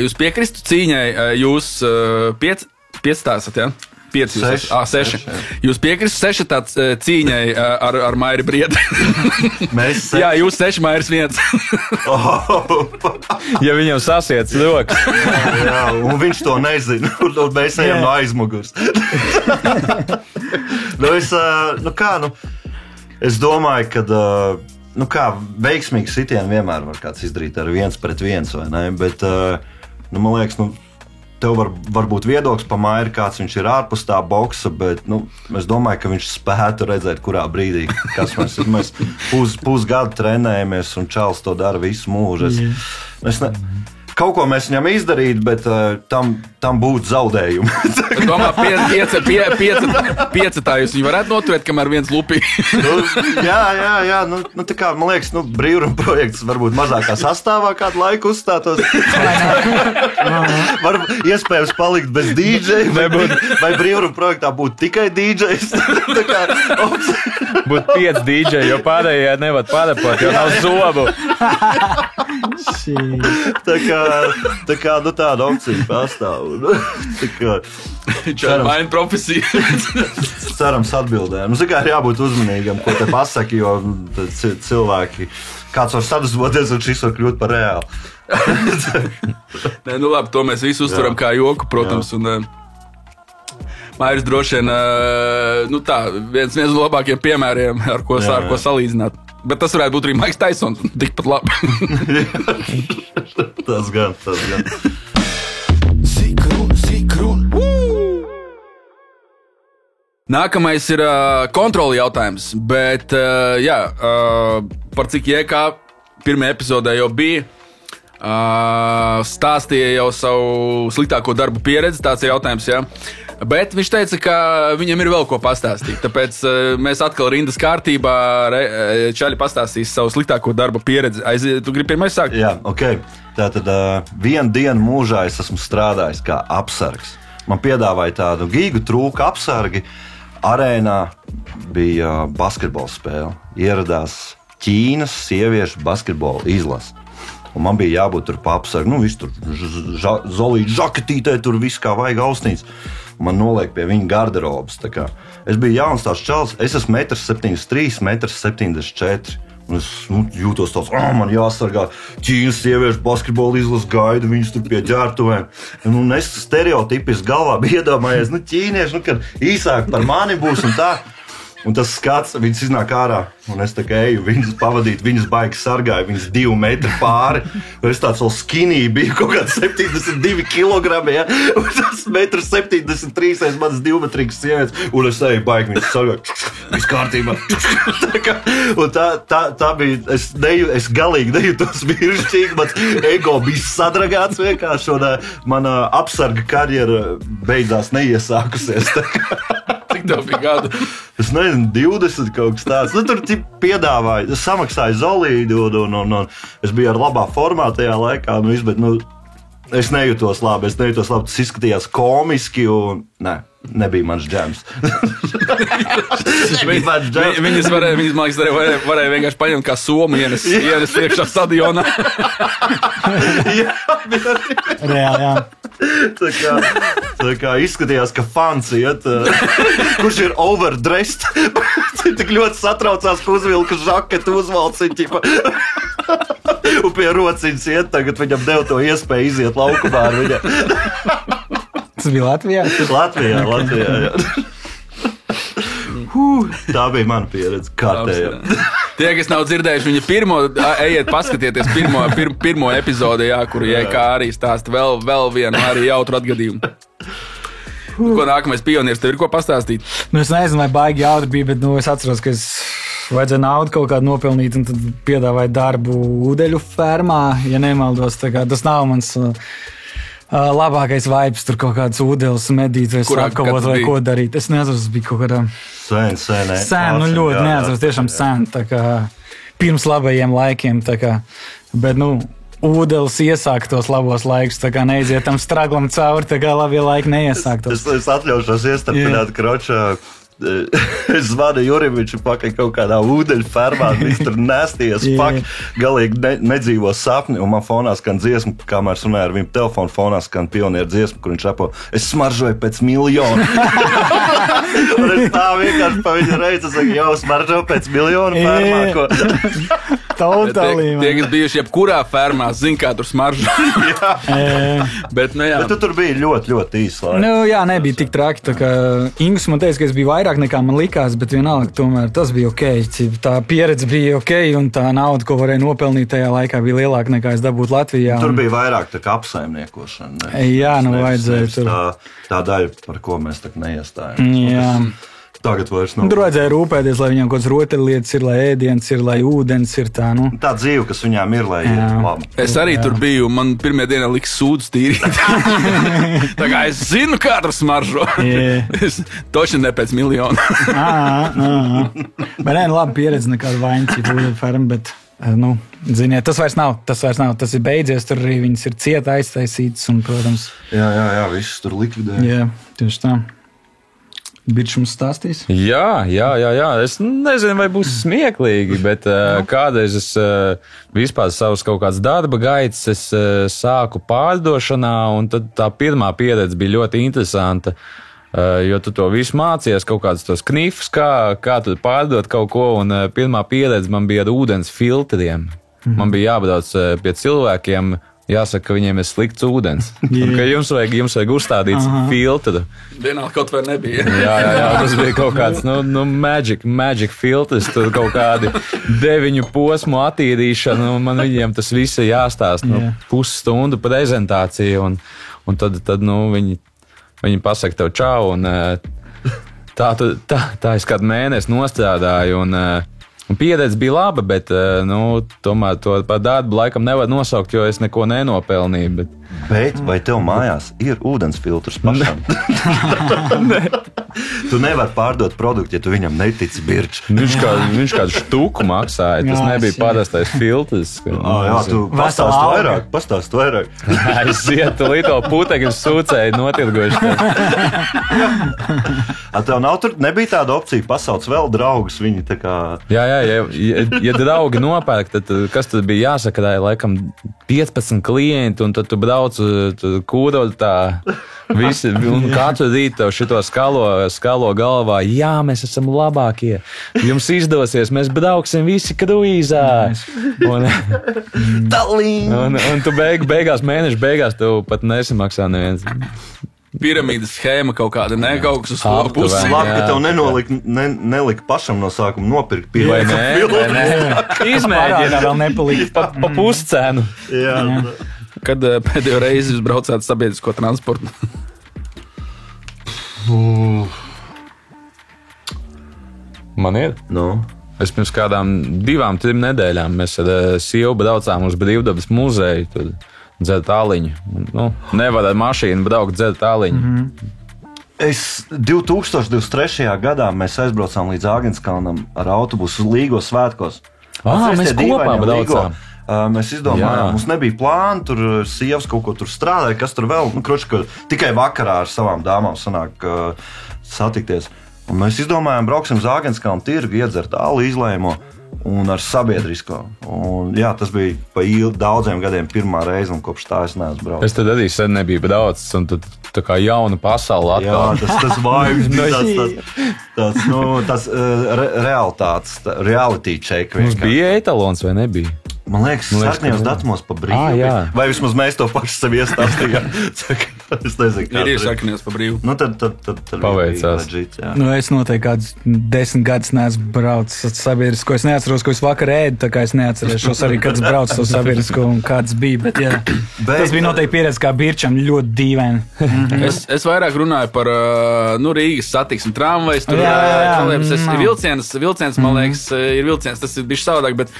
jūs piekristu cīņai, jūs piecstāstat, ja? 5, 6. Jūs piekristat 6 tāds cīņai ar Mairi Briedi. Mēs 6. Jā, jūs 6, Mairis 1. Ja viņam sasiets rokas. Jā, un viņš to nezina. Un mēs ejam no aizmugurs. Es domāju, ka veiksmīgi sitienu vienmēr var kāds izdarīt ar 1 pret 1, vai ne? Bet, man liekas, tev var būt viedoklis par Mairi, kāds viņš ir ārpus tā boksa, bet es domāju, ka viņš spētu redzēt, kurā brīdī, kas mēs pusgadu trenējamies, un čalis to dara visu mūžu. Kaut ko mēs viņam izdarītu, bet tam būtu zaudējumi. Domā, 5 tā jūs viņu varētu noturēt, kamēr viens lupī. Jā. Tā kā, man liekas, brīvruma projekts varbūt mazākā sastāvā kādu laiku uzstātos. Var iespējams palikt bez DJ, vai brīvruma projektā būtu tikai DJs. Būtu 5 DJ, jo pārējie nevar pārepot, jo nav zobu. Tā kā tāda opcija pastāv. Čāra maina profesiju. Cerams atbildēm. Ir jābūt uzmanīgam, ko te pasaki, jo cilvēki, kāds var sadusmoties, un šis var kļūt par reāli. Nē, labi, to mēs visi uztveram kā joku, protams. Un, Mairis droši vien, viens no labākajiem piemēriem, ar ko salīdzināt. Bet tas varētu būt arī Maiks Taisons, tikpat labi. Tas gan. Nākamais ir kontroli jautājums, bet par cik jēkā pirmajā epizodē jau bija, stāstīja jau savu sliktāko darbu pieredzi, tāds ir jautājums, jā. Bet viņš teica, ka viņam ir vēl ko pastāstīt. Tāpēc mēs atkal rindas kārtībā Čaļi pastāstīs savu sliktāko darba pieredzi. Tu gribi pirmais sākt? Jā, ok. Tātad vienu dienu mūžā es esmu strādājis kā apsargs. Man piedāvāja tādu gigu trūku apsargi. Arēnā bija basketbola spēle. Ieradās Ķīnas sieviešu basketbola izlase. Un man bija jābūt tur pa apsargu. Viss tur zolīti žaketītē, tur viss kā vajag ausnīts. Man noliek pie viņa garderobas. Es biju jauns tās čalis, es esmu 1,73 m, 1,74 m. Es jūtos tāds, man jāsargā Ķīnas sieviešu basketbola izlases gaida, viņas tur pie ģērbtuvēm. Es stereotipiski galvā biju iedomājies, ķīnieši, kad īsāk par mani būs un tā. Un tas skats, viņas iznāk ārā, un es tā kā eju viņas pavadīt, viņas baigi sargāju, viņas 2 metri pāri. Es tāds vēl skinī biju, kaut kāds 72 kilogrami, ja? Un tas 1,73 m, manas 2-metrīgas sievietes, un es eju baigi viņas sargāju. Viss kārtībā. Un tā bija, es galīgi nejūtos viršķīgi, mans ego bija sadragāts vienkārši, un mana apsarga karjera beidzās neiesākusies. Cik tev bija gadu? Es nezinu, 20 kaut kas tāds. Tur piedāvāja, es samaksāju zolīdi, un es biju ar labā formā tajā laikā. Bet es nejūtos labi, tas izskatījās komiski, un nebija mans džems. Viņas varēja vienkārši paņemt kā somu, ienes iekšā stadionā. Reāli, jā. Tā kā izskatījās, ka fans iet, kurš ir overdressed, tik ļoti satraucās, ka uzvilka žaketu uzvalciņu. Un pie rociņas iet, tagad viņam deva to iespēju iziet laukumā ar viņu. Tas bija Latvijā? Latvijā, jā. Tā bija mana pieredze kārtējā. Tie, kas nav dzirdējuši viņa ejiet paskatieties pirmo epizodi, jā, kur JK arī stāsta vēl vienu arī jautru atgadījumu. Ko nākamais pionieris tev ir ko pastāstīt? Es nezinu, vai baigi jautri bija, bet es atceros, ka es vajadzēja naudu kaut kādu nopelnīt, un tad piedāvāja darbu ūdeļu fermā, ja nemaldos. Tas nav mans labākais vibes, tur kaut kāds ūdeles medīt vai sakavot vai ko darīt. Es nezinu, tas bija kaut kādā sen, ļoti neatceros, tiešām sen, tā kā pirms labajiem laikiem, tā kā, bet, ūdeles iesāk tos labos laikus, tā kā neizietam straglam cauri, tā kā labie laiki neiesāk tos. Es atļaušos iestarpināt, Kroča, Es zvanu Jurim, viņš ir pakaļ kaut kādā ūdeņu fermā, viņš tur nesties, galīgi nedzīvo sapni, un man fonā skan dziesma, kamēr es runāju ar viņu telefonu, fonā skan Pionieru dziesma, kur viņš rapo, es smaržoju pēc miljonu. Un es tā vienkārši pa viņu reizi saku, jau smaržoju pēc miljonu fermā, ko... Tie, kas bijuši jebkurā fermā, zin, kā tur smaržo. Bet tu tur biji ļoti, ļoti īsi laiks. Nu, jā, nebija tik traki, tā kā Ingus man teica, ka es biju vairāk nekā man likās, bet vienalga tomēr tas bija ok. Tā pieredze bija ok, un tā nauda, ko varēja nopelnīt tajā laikā, bija lielāka nekā es dabūtu Latvijā. Tur bija vairāk tā kā apsaimniekošana. Jā, vajadzēja tur. Tā daļa, par ko mēs tā neiestājam. Jā. Tagad vairs nav. Tur vajadzēja rūpēties, lai viņam kaut kāds rotaļlietas ir, lai ēdiens ir, lai ūdens ir tā, nu. Tā dzīve, kas viņām ir, lai ir labi. Es arī tur biju, man pirmajā dienā liks sūdus tīrīt. Tā kā es zinu, kā tur smaržo. Es toši ne pēc miljona. Bet nē, labi pieredze nekāda vainas, ja ūdeņu ferma, bet, nu, ziniet, tas vairs nav, tas ir beidzies, tur arī viņas ir cieta aiztaisītas un, protams. Jā, viss tur likvidē. Jā, tieši tā. Birčs mums stāstīs? Jā. Es nezinu, vai būs smieklīgi, bet kādreiz es vispār savus kaut kādas darba gaitas es sāku pārdošanā, un tad tā pirmā pieredze bija ļoti interesanta, jo tu to visu mācījies, kaut kādus tos knifus, kā tu pārdot kaut ko, un pirmā pieredze man bija ar ūdens filtriem. Man bija jābrauc pie cilvēkiem, jāsaka, ka viņiem ir slikts ūdens. Un ka jums vajag uzstādīt filtru. Vienalga kaut vai nebija. Jā, tas bija kaut kāds, magic filtrs, tur kaut kādi 9 posmu attīrīšana, un man viņiem tas viss ir jāstāst, pusstundu prezentācija, un tad viņi pasaka tev čau, un tā es kādu mēnesi nostrādāju, un pieredze bija laba, bet tomēr to par darbu laikam nevar nosaukt, jo es neko nenopelnīju. Bet vai tev mājās ir ūdens filtrs pašam? Tu nevari pārdot produktu, ja tu viņam netici, Birčs. Viņš kādu štuku maksāja, tas nebija parastais filtrs. Jā, tu pastāst vairāk. Aiziet, līdz putekļu sūcēji notirgojuši. Tev nebija tāda opcija pasauc vēl draugus, viņi tā kā... Jā, ja draugi nopērk, tad kas tad bija jāsakarāja, laikam 15 klienti, un tad tu brauc kūdot tā visi, un katru rītu tev šito skalo galvā, jā, mēs esam labākie, jums izdosies, mēs brauksim visi kruīzā. Un tu mēneša beigās tev pat nesamaksā neviens. Piramīdas schēma kaut kāda, ne? Kaut kas uz to pusi. Labi, ka tev nelika pašam no sākuma nopirkt vai nē? Izmēģina vēl nepalikt pa puscēnu. Jā. Kad pēdējo reizi jūs braucāt sabiedrisko transportu? Man ir? No. Es pirms kādām 2-3 nedēļām mēs ar sievu braucām uz Brīvdabas muzeju, tur dzert tāliņu. Nevar ar mašīnu braukt dzert tāliņu. Es 2023. gadā mēs aizbraucām līdz Āgenskalnam ar autobusu Līgo svētkos. Mēs kopā braucām. Mēs izdomājām, mums nebija plāna, tur sievas kaut ko tur strādāja, kas tur vēl, tikai vakarā ar savām dāmām sanāk satikties. Un mēs izdomājām, brauksim uz Āgenskalnu tirgu, iedzert alu izlējumu un ar sabiedrisko. Un, jā, tas bija pa daudziem gadiem pirmā reize, un kopš tā es neesmu braucis. Es tad arī sen nebiju braucis, un tad tā kā jauna pasaule atkal. Jā, tas vibes bija tāds realitātes, reality check. Mums bija etalons vai nebija? Man liekas, sarkņos datumos pa brīvu. Vai vismaz mēs to paši sev iestāstījām. Es nezinu, kā ir sarkņos pa brīvu. Tad paveicās. Es noteikti kādus 10 gadus neesmu braucis sabiedrisko. Es neatceros, ko es vakar ēdu, tā kā es neatcerēšos arī, kad es braucu to sabiedrisko un kāds bija. Bet, tas bija noteikti pieredze kā Birčam ļoti dīvaini. Es vairāk runāju par Rīgas satiksmi, tramvajs, tur vilciens, man liekas, ir vilciens, tas ir bišķi savādāk, bet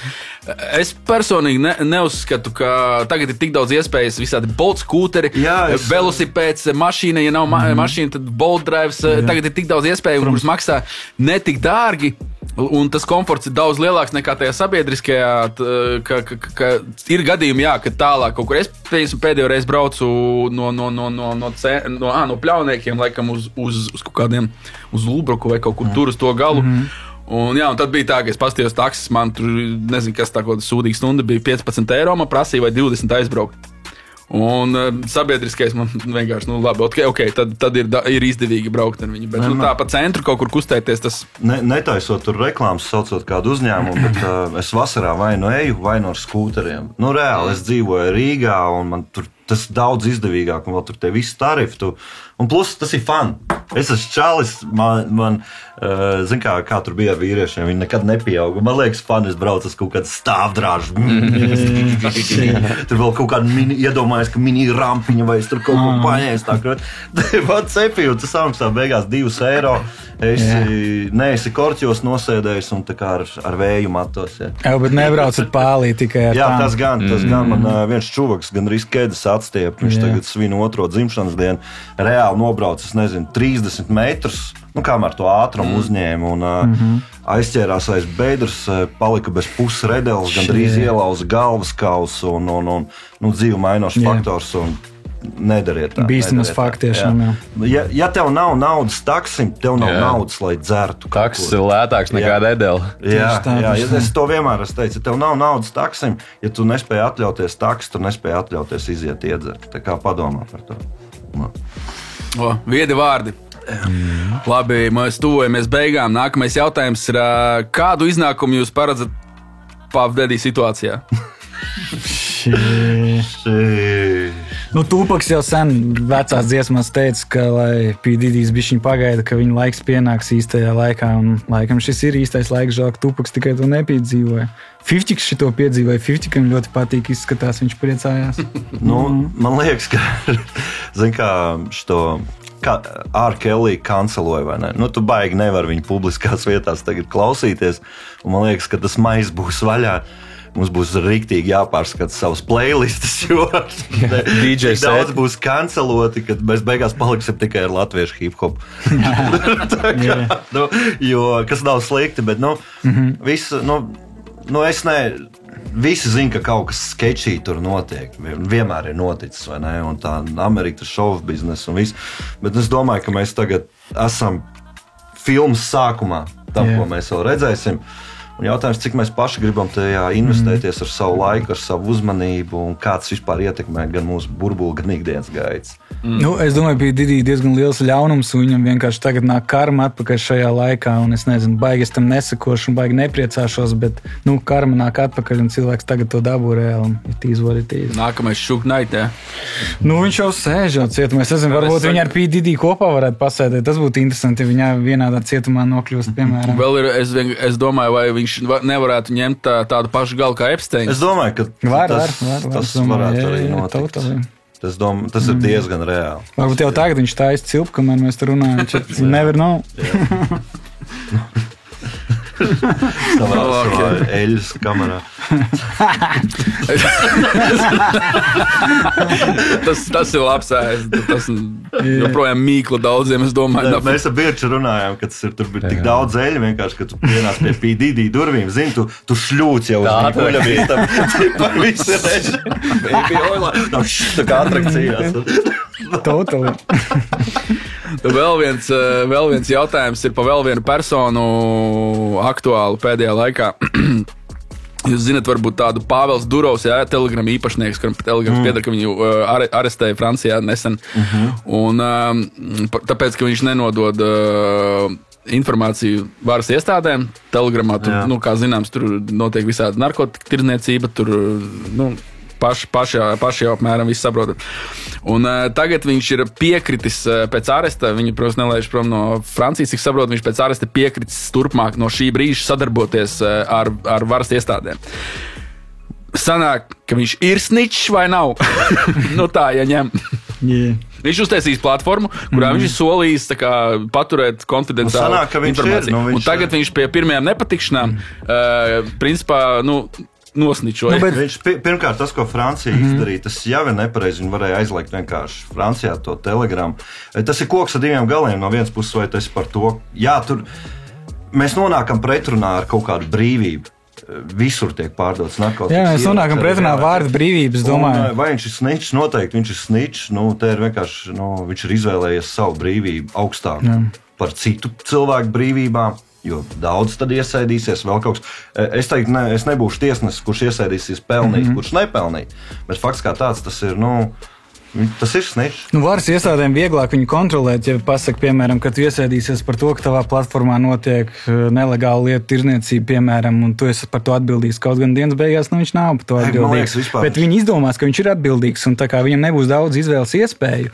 es personīgi neuzskatu, ka tagad ir tik daudz iespējas, visādi Bolt skūteri, velosipēds, mašīna, ja nav mašīna, tad Bolt drives, tagad ir tik daudz iespēju, kuras maksā ne tik dārgi. Un tas komforts ir daudz lielāks nekā tajā sabiedriskajā. Ka ir gadījumi, jā, ka tālāk kaut kur es pēdējo reizi braucu no Pļauniekiem, laikam uz kaut kādiem, uz Lūbruku vai kaut kur tur uz to galu. Un tad bija tā, ka es paskatījos taksis, man tur, nezinu, kas tā kaut kāda sūdīga stunda bija 15 eiro, man prasīja vai 20 aizbraukt. Un sabiedriskais man vienkārši, labi, ok, tad ir izdevīgi braukt ar viņu. Bet tā pa centru kaut kur kustēties, tas... Netaisot tur reklāmas, saucot kādu uzņēmumu, bet es vasarā vai nu eju, vai no ar skūteriem. Reāli, es dzīvoju Rīgā, un man tur tas daudz izdevīgāk, un vēl tur tie visi tarifi. Un plus, tas ir fun. Es esmu čalis, man zin kā tur bija ar vīriešiem, viņi nekad nepieauga. Man liekas, fun, es braucu uz kaut kādu stāvdrāžu. Tur vēl kaut kādu iedomājos, ka mini rampiņa vai es tur kaut ko paņēmu. Tā man cepīju, tas samaksā beigās 2 eiro. Neesi korķos nosēdējis un tā kā ar vēju matos. Jā, bet nebrauc ar pālī tikai ar tām. Jā, tas gan. Man viens čuvaks gan arī Kedas atstiep. Viņš tagad svin 2. dzimšanas dienu. Reāli nobrauc, es nezinu, 30 metrus, kamēr to ātrumu uzņēma un aizķērās aiz bedres, palika bez puses redeles, gandrīz ielauza galvas kausu un dzīvu mainošs faktors. Nedariet tā. Bīstamas fakti tiešām, jā. Ja tev nav naudas taksim, tev nav naudas, lai dzertu. Taksis ir lētāks nekā redeli. Jā, es to vienmēr esmu teicis. Ja tev nav naudas taksim, ja tu nespēji atļauties taksis, tu nespēji atļauties iziet iedzert. Tā kā padomā par to. Viedi vārdi. Labi, mēs tuvojamies beigām. Nākamais jautājums ir, kādu iznākumu jūs paredzat pavdēdī situācijā? Tūpaks jau sen vecās dziesmās teica, ka lai P.Didijs bišķiņ pagaida, ka viņa laiks pienāks īstajā laikā, un laikam šis ir īstais laiks, žēl, ka Tūpaks tikai to nepiedzīvoja. 50 šito piedzīvoja, 50 ļoti patīk izskatās, viņš priecājās. Man liekas, ka, zin kā, šito R. Kelly kanceloja, vai ne? Tu baigi nevar viņu publiskās vietās tagad klausīties, un man liekas, ka tas mais būs vaļā. Mums būs riktīgi jāpārskata savas playlistas, jo DJ daudz būs kanceloti, kad mēs beigās paliksim tikai ar latviešu hip-hop. Jo, kas nav slikti, bet, visu, visi zina, ka kaut kas sketčī tur notiek. Vienmēr ir noticis, vai ne? Un tā Amerika ir show business un viss. Bet es domāju, ka mēs tagad esam filmas sākumā, tam, ko mēs vēl redzēsim. Un jautājums, cik mēs paši gribam tajā investēties ar savu laiku, ar savu uzmanību un kāds vispār ietekmē gan mūsu burbuli, gan ikdienas gaitas. Es domāju, bija Didija diezgan liels ļaunums, un viņam vienkārši tagad nāk karma atpakaļ šajā laikā, un es nezinu, baigi es tam nesakošu un baigi nepriecāšos, bet, karma nāk atpakaļ, un cilvēks tagad to dabū reāli, un it is what it is. Nākamais Šuk Knight, jā? Viņš jau sēž jau cietumā, es nezinu, varbūt viņi ar P.Didiju kopā varētu pasēdēt, tas būtu interesanti, ja viņa vienādā cietumā nokļūst, piemēram. Vēl ir, es domāju, vai viņš nevarētu ņemt tādu pašu galu kā Epsteins. Es domāju, ka tas varētu arī notikt. Tas ir diezgan reāli. Varbūt jau tagad viņš tā izcilp, kamēr mēs tur runājam. Never know. Savā eļas kamerā. tas ir labs ēst. Tas joprojām mīkla daudziem, es domāju. Mēs ar Birču runājām, ka tur bija tik daudz eļu, vienkārši, ka tu pienāc pie P.Didija durvīm. Zini, tu šļūc jau uz viņu guļamīstam. Par visu reži. Baby oilā. Tā kā atrakcijās. Totally. Vēl viens jautājums ir pa vēl vienu personu aktuālu pēdējā laikā. Jūs zināt, varbūt tādu Pāvels Durovs, Telegram īpašnieks, kuram Telegrams pieder, ka viņu arestēja Francijā nesen. Un tāpēc, ka viņš nenodod informāciju varas iestādēm, Telegramā, tur, kā zināms, tur notiek visādi narkotika tirdzniecība, tur, paši jau apmēram visu saprotat. Un tagad viņš ir piekritis pēc aresta, viņu, protams, nelaiž prom no Francijas, cik saprot, viņš pēc aresta piekritis turpmāk no šī brīža sadarboties ar varas iestādēm. Sanāk, ka viņš ir sničs vai nav? Tā, ja ņem. Yeah. Viņš uztaisīs platformu, kurā viņš ir solījis paturēt konfidenciālu informāciju. Un tagad viņš pie pirmajām nepatikšanām, principā, nosničoja. Viņš pirmkārt tas, ko Francija izdarīja, tas jau ir nepareizi. Viņi varēja aizliegt vienkārši Francijā to Telegramu. Tas ir koks ar diviem galiem. No vienas puses, vai tas par to, tur mēs nonākam pretrunā ar kaut kādu brīvību. Visur tiek pārdots narkotikas. Jā, mēs nonākam pretrunā vārdu brīvības, domāju. Vai viņš ir sničs? Noteikti viņš ir sničs. Te ir vienkārši, viņš ir izvēlējies savu brīvību augstāk par citu cilvēku brīvībām, jo daudz tad iesēdīsies vēl kaut kas. Es teiktu, es nebūšu tiesnesis, kurš iesēdīsies pelnīt, kurš nepelnīt. Bet fakts kā tāds, tas ir, tas ir sničs. Varas iestādēm vieglāk viņu kontrolēt, ja pasaka, piemēram, ka tu iesēdīsies par to, ka tavā platformā notiek nelegāla lietu tirdzniecība, piemēram, un tu esi par to atbildīgs. Kaut gan dienas beigās, viņš nav par to atbildīgs. Bet viņi izdomās, ka viņš ir atbildīgs, un tā kā viņam nebūs daudz izvēles iespēju.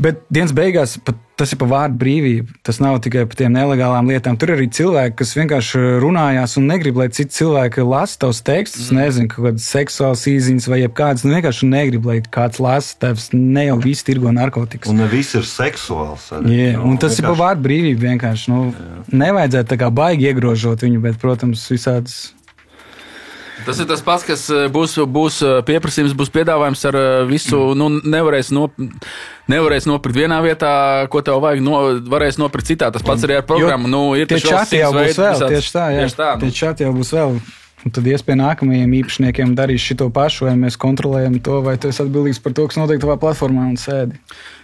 Bet dienas beigās tas ir par vārdu brīvību. Tas nav tikai par tiem nelegālām lietām. Tur ir arī cilvēki, kas vienkārši runājās un negrib, lai citi cilvēki lasa tavus tekstus. Nezinu, kaut kādas seksuālas īziņas vai jebkādas. Vienkārši negrib, lai kāds lasa tevs. Ne jau visi tirgo narkotikas. Un ne viss ir seksuāls. Un tas ir par vārdu brīvību vienkārši. Nevajadzētu tā kā baigi iegrožot viņu, bet, protams, visādas. Tas ir tas pats, kas būs pieprasījums, būs piedāvājums ar visu. Nevarēs nopirkt vienā vietā, ko tev vajag, varēs nopirkt citā. Tas pats arī ar programmu. Tie čati jau būs vēl. Tieši tā. Tie čati jau būs vēl. Un tad iespēja nākamajiem īpašniekiem darīs šito pašu, vai mēs kontrolējam to, vai tu esi atbildīgs par to, kas notiek tavā platformā un sēdi.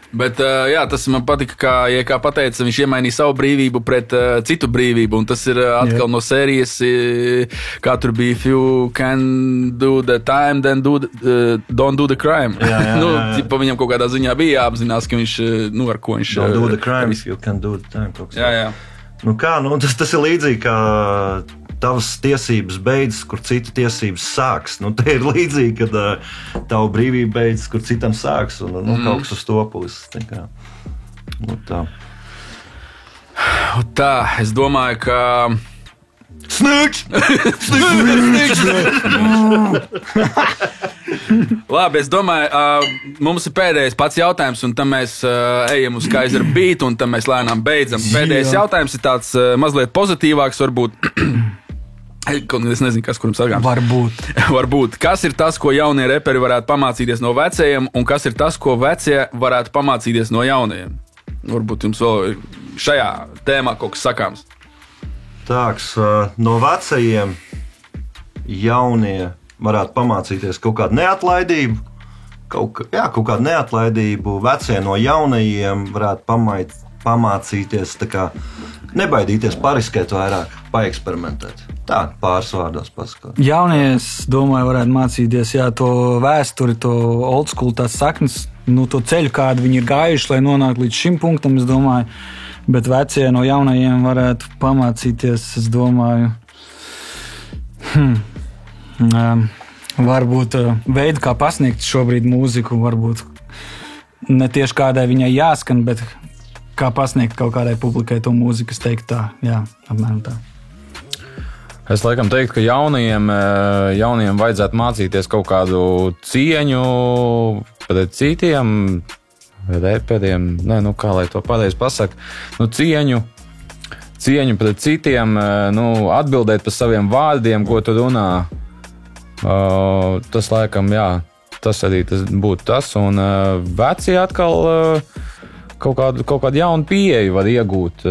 Bet tas man patika, kā pateica, viņš iemainīja savu brīvību pret citu brīvību, un tas ir atkal no sērijas, kā tur bija, if you can do the time, then don't do the crime. Viņam kaut kādā ziņā bija jāapzinās, ka viņš, ar ko viņš... Don't do the crime if you can do the time. Jā. Tas ir līdzīgi, kā tavas tiesības beidzas, kur citu tiesības sāks. Te ir līdzīgi, kad tava brīvība beidzas, kur citam sāks, un kaut kas uz to puses. Tā, es domāju, ka... Snitch! Labi, es domāju, mums ir pēdējais pats jautājums, un tam mēs ejam uz Kaiser Beat, un tam mēs lēnām beidzam. Pēdējais jautājums ir tāds mazliet pozitīvāks, varbūt. Es nezinu, kas kuram sagām. Varbūt. Kas ir tas, ko jaunie reperi varētu pamācīties no vecajiem, un kas ir tas, ko vecie varētu pamācīties no jaunajiem? Varbūt jums vēl šajā tēmā kaut kas sakāms. Tāks, no vecajiem jaunie varētu pamācīties kaut kādu neatlaidību. Kaut kādu neatlaidību. Vecie no jaunajiem varētu pamācīties, tā kā nebaidīties, pariskēt vairāk, paeksperimentēt. Tā, pāris vārdos pasakot. Jaunie, es domāju, varētu mācīties to vēsturi, to old school, tās saknes, to ceļu, kādu viņi ir gājuši, lai nonāktu līdz šim punktam, es domāju. Bet vecie no jaunajiem varētu pamācīties, es domāju, varbūt veidu, kā pasniegt šobrīd mūziku, varbūt ne tieši kādai viņai jāskan, bet kā pasniegt kaut kādai publikai to mūziku, es teiktu tā, jā, apmēram tā. Es laikam teiktu, ka jauniem vajadzētu mācīties kaut kādu cieņu pret citiem reperiem, kā lai to pareizi pasaka, cieņu pret citiem, atbildēt par saviem vārdiem, ko tu runā. Tas laikam, tas arī būtu tas, un veci atkal kaut kādu jaunu pieeju var iegūt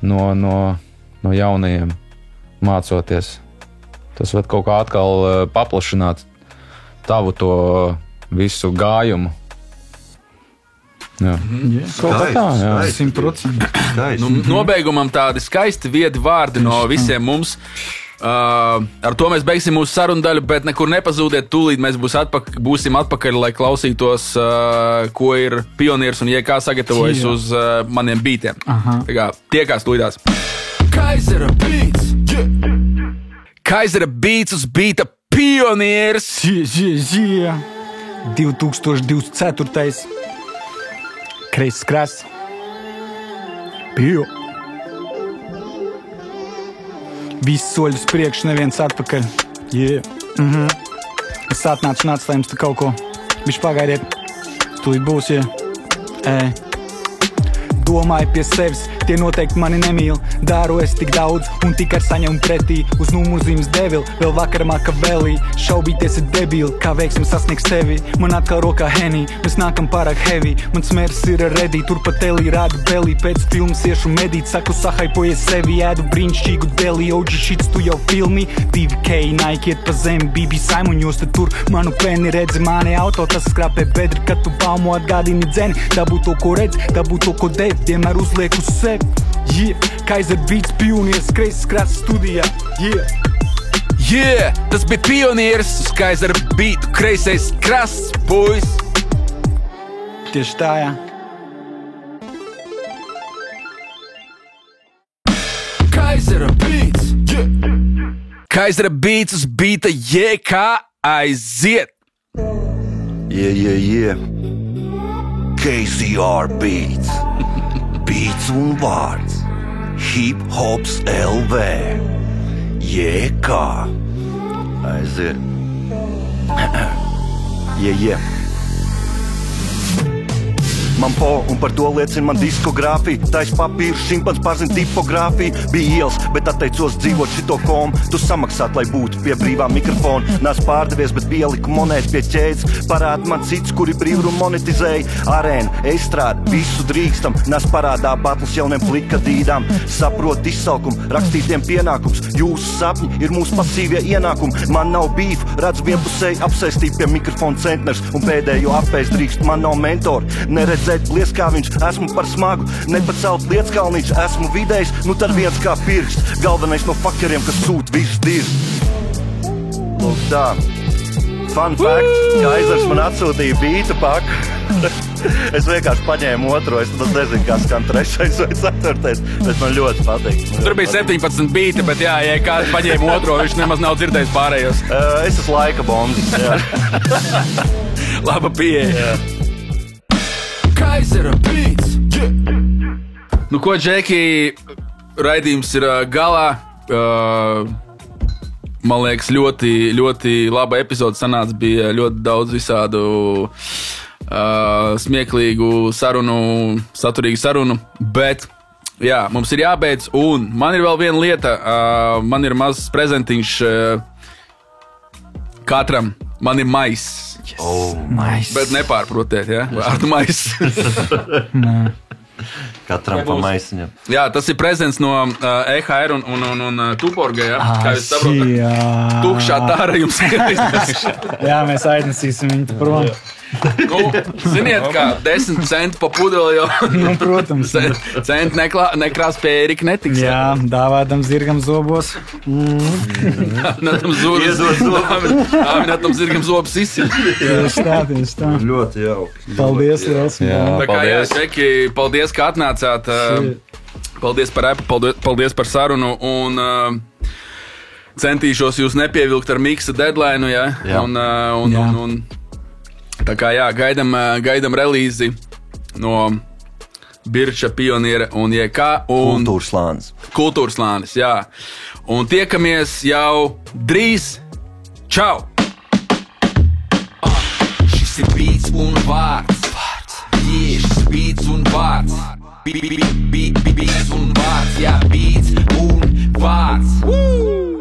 no jaunajiem. Mācoties. Tas var kaut kā atkal paplašināt tavu to visu gājumu. Jā. Kaut kā tā, jā. 100%. Nobeigumam tādi skaisti viedi vārdi no visiem mums. Ar to mēs beigsim mūsu sarunu daļu, bet nekur nepazūdiet. Tūlīt mēs būsim atpakaļ, lai klausītos, ko ir Pionieris un JK sagatavojis uz maniem beatiem. Tiekās tūlītās. Kaisera Beats! Kaisera Beats uz beata Pionieris! 2024. Kreisas krasts. Pio. Visi soļi uz priekšu, neviens atpakaļ. Es atnācu un atstāju jums te kaut ko. Bišķi pagaidiet. Tūlīt būs, Domāju pie sevis, tie noteikti mani nemīl. Daru es tik daudz un tik ar saņemu pretī. Uz numurzīmes devil, vēl vakar Makavelī. Šaubīties ir debīli, kā veiksim sasniegs tevi. Man atkal rokā Henny, mēs nākam pārāk heavy. Man smērs ir ready, turpat telī rāda belī. Pēc filmas iešu medīt, saku sahaipojies sevi. Ēdu brīnišķīgu deli, OG šits tu jau filmi. 2K, Nike iet pa zemi, BB Simon jūs te tur. Manu peni redzi, mani auto, tas skrāpē bedri. Kad tu baumu atgādini dzeni, dabū to, ko redz, dabū to, ko dev. Vienmēr uzliek uz sevi. Yeah, Kaiser Beats pionieris, kreisas krāsas studijā. Yeah, tas bija pionieris uz Kaiser Beats, kreisais krāsas boys. Tieši tā, jā. Kaisera Beats, yeah. Kaisera Beats uz beata, yeah, kā aiziet. Yeah. KCR Beats. Beats un vārds. Hip Hops LV. Kā aiziet. Yeah. Man po, un par to liecina man diskogrāfija. Tais papīrs, šimpans pārzina tipogrāfiju. Bija ielas, bet atteicos dzīvot šito komu. Tu samaksāt, lai būtu pie brīvā mikrofona. Nās pārdevies, bet pieliku monētu pie ķēdes. Parāda man cits, kuri brīvru monetizēja. Arēna, estrāde, visu drīkstam. Nās parādā batls jauniem plikadīdām. Saprot izsalkumu, rakstītiem pienākums. Jūsu sapņi ir mūsu pasīvie ienākumi. Man nav bīfu, redz vienpusēji apsēstīt pie mikrofona centners. Un pēdējo apēst drīkst, man nav mentori. Neredzēt blieskā viņš, esmu par smagu. Nepacelt Lietskalniņš, esmu vidējs. Nu tad viens kā pirksts. Galvenais no fakeriem, kas sūt visus dirst. Lūk tā. Fun fact, Kaisers man atsūtīja beata paku. Es vienkārši paņēmu otro, es nezinu, kā skan trešais vai ceturtais, bet man ļoti patīk. Tur bija 17 beati, bet jā, ja kāds paņēma otro, viņš nemaz nav dzirdējis pārējos. Es esmu laika bombas, jā. Laba pieeja. Kaisera Beats, yeah. Nu ko, Džeki, raidījums ir galā. Man liekas, ļoti laba epizode sanāca. Bija ļoti daudz visādu smieklīgu sarunu, saturīgu sarunu. Bet, jā, mums ir jābeidz. Un man ir vēl viena lieta. Man ir mazs prezentiņš katram. Man ir maiss. Yes. Mais. Bet nepārprotiet, ja? Vārdu maiss. Katram pa maisiņam. Jā, tas ir prezents no EHR un Tuborga, ja? Kā jūs saprotat? Tukšā tāra jums ir. Jā, mēs aiznesīsim viņu prom. Nu, ziniet, kā 10 centi pa pudeli jau. Nu, protams. Centi nekrās pie Erika netiks. Jā, dāvādam zirgam zobos. Natam zirgam zobus izsit. Tieši tā. Ļoti jauki. Paldies, liels. Tā kā jā, Čeki, paldies, ka atnācāt. Paldies par repu, paldies par sarunu. Un centīšos jūs nepievilkt ar miksa deadline, ja? Un tā kā jā, gaidam relīzi no Birča, Pioniera un JK. Kultūras slānis, jā. Un tiekamies jau drīz. Čau! Šis ir beats un vārds. Jā, šis ir beats un vārds. Beats un vārds, jā, beats un vārds.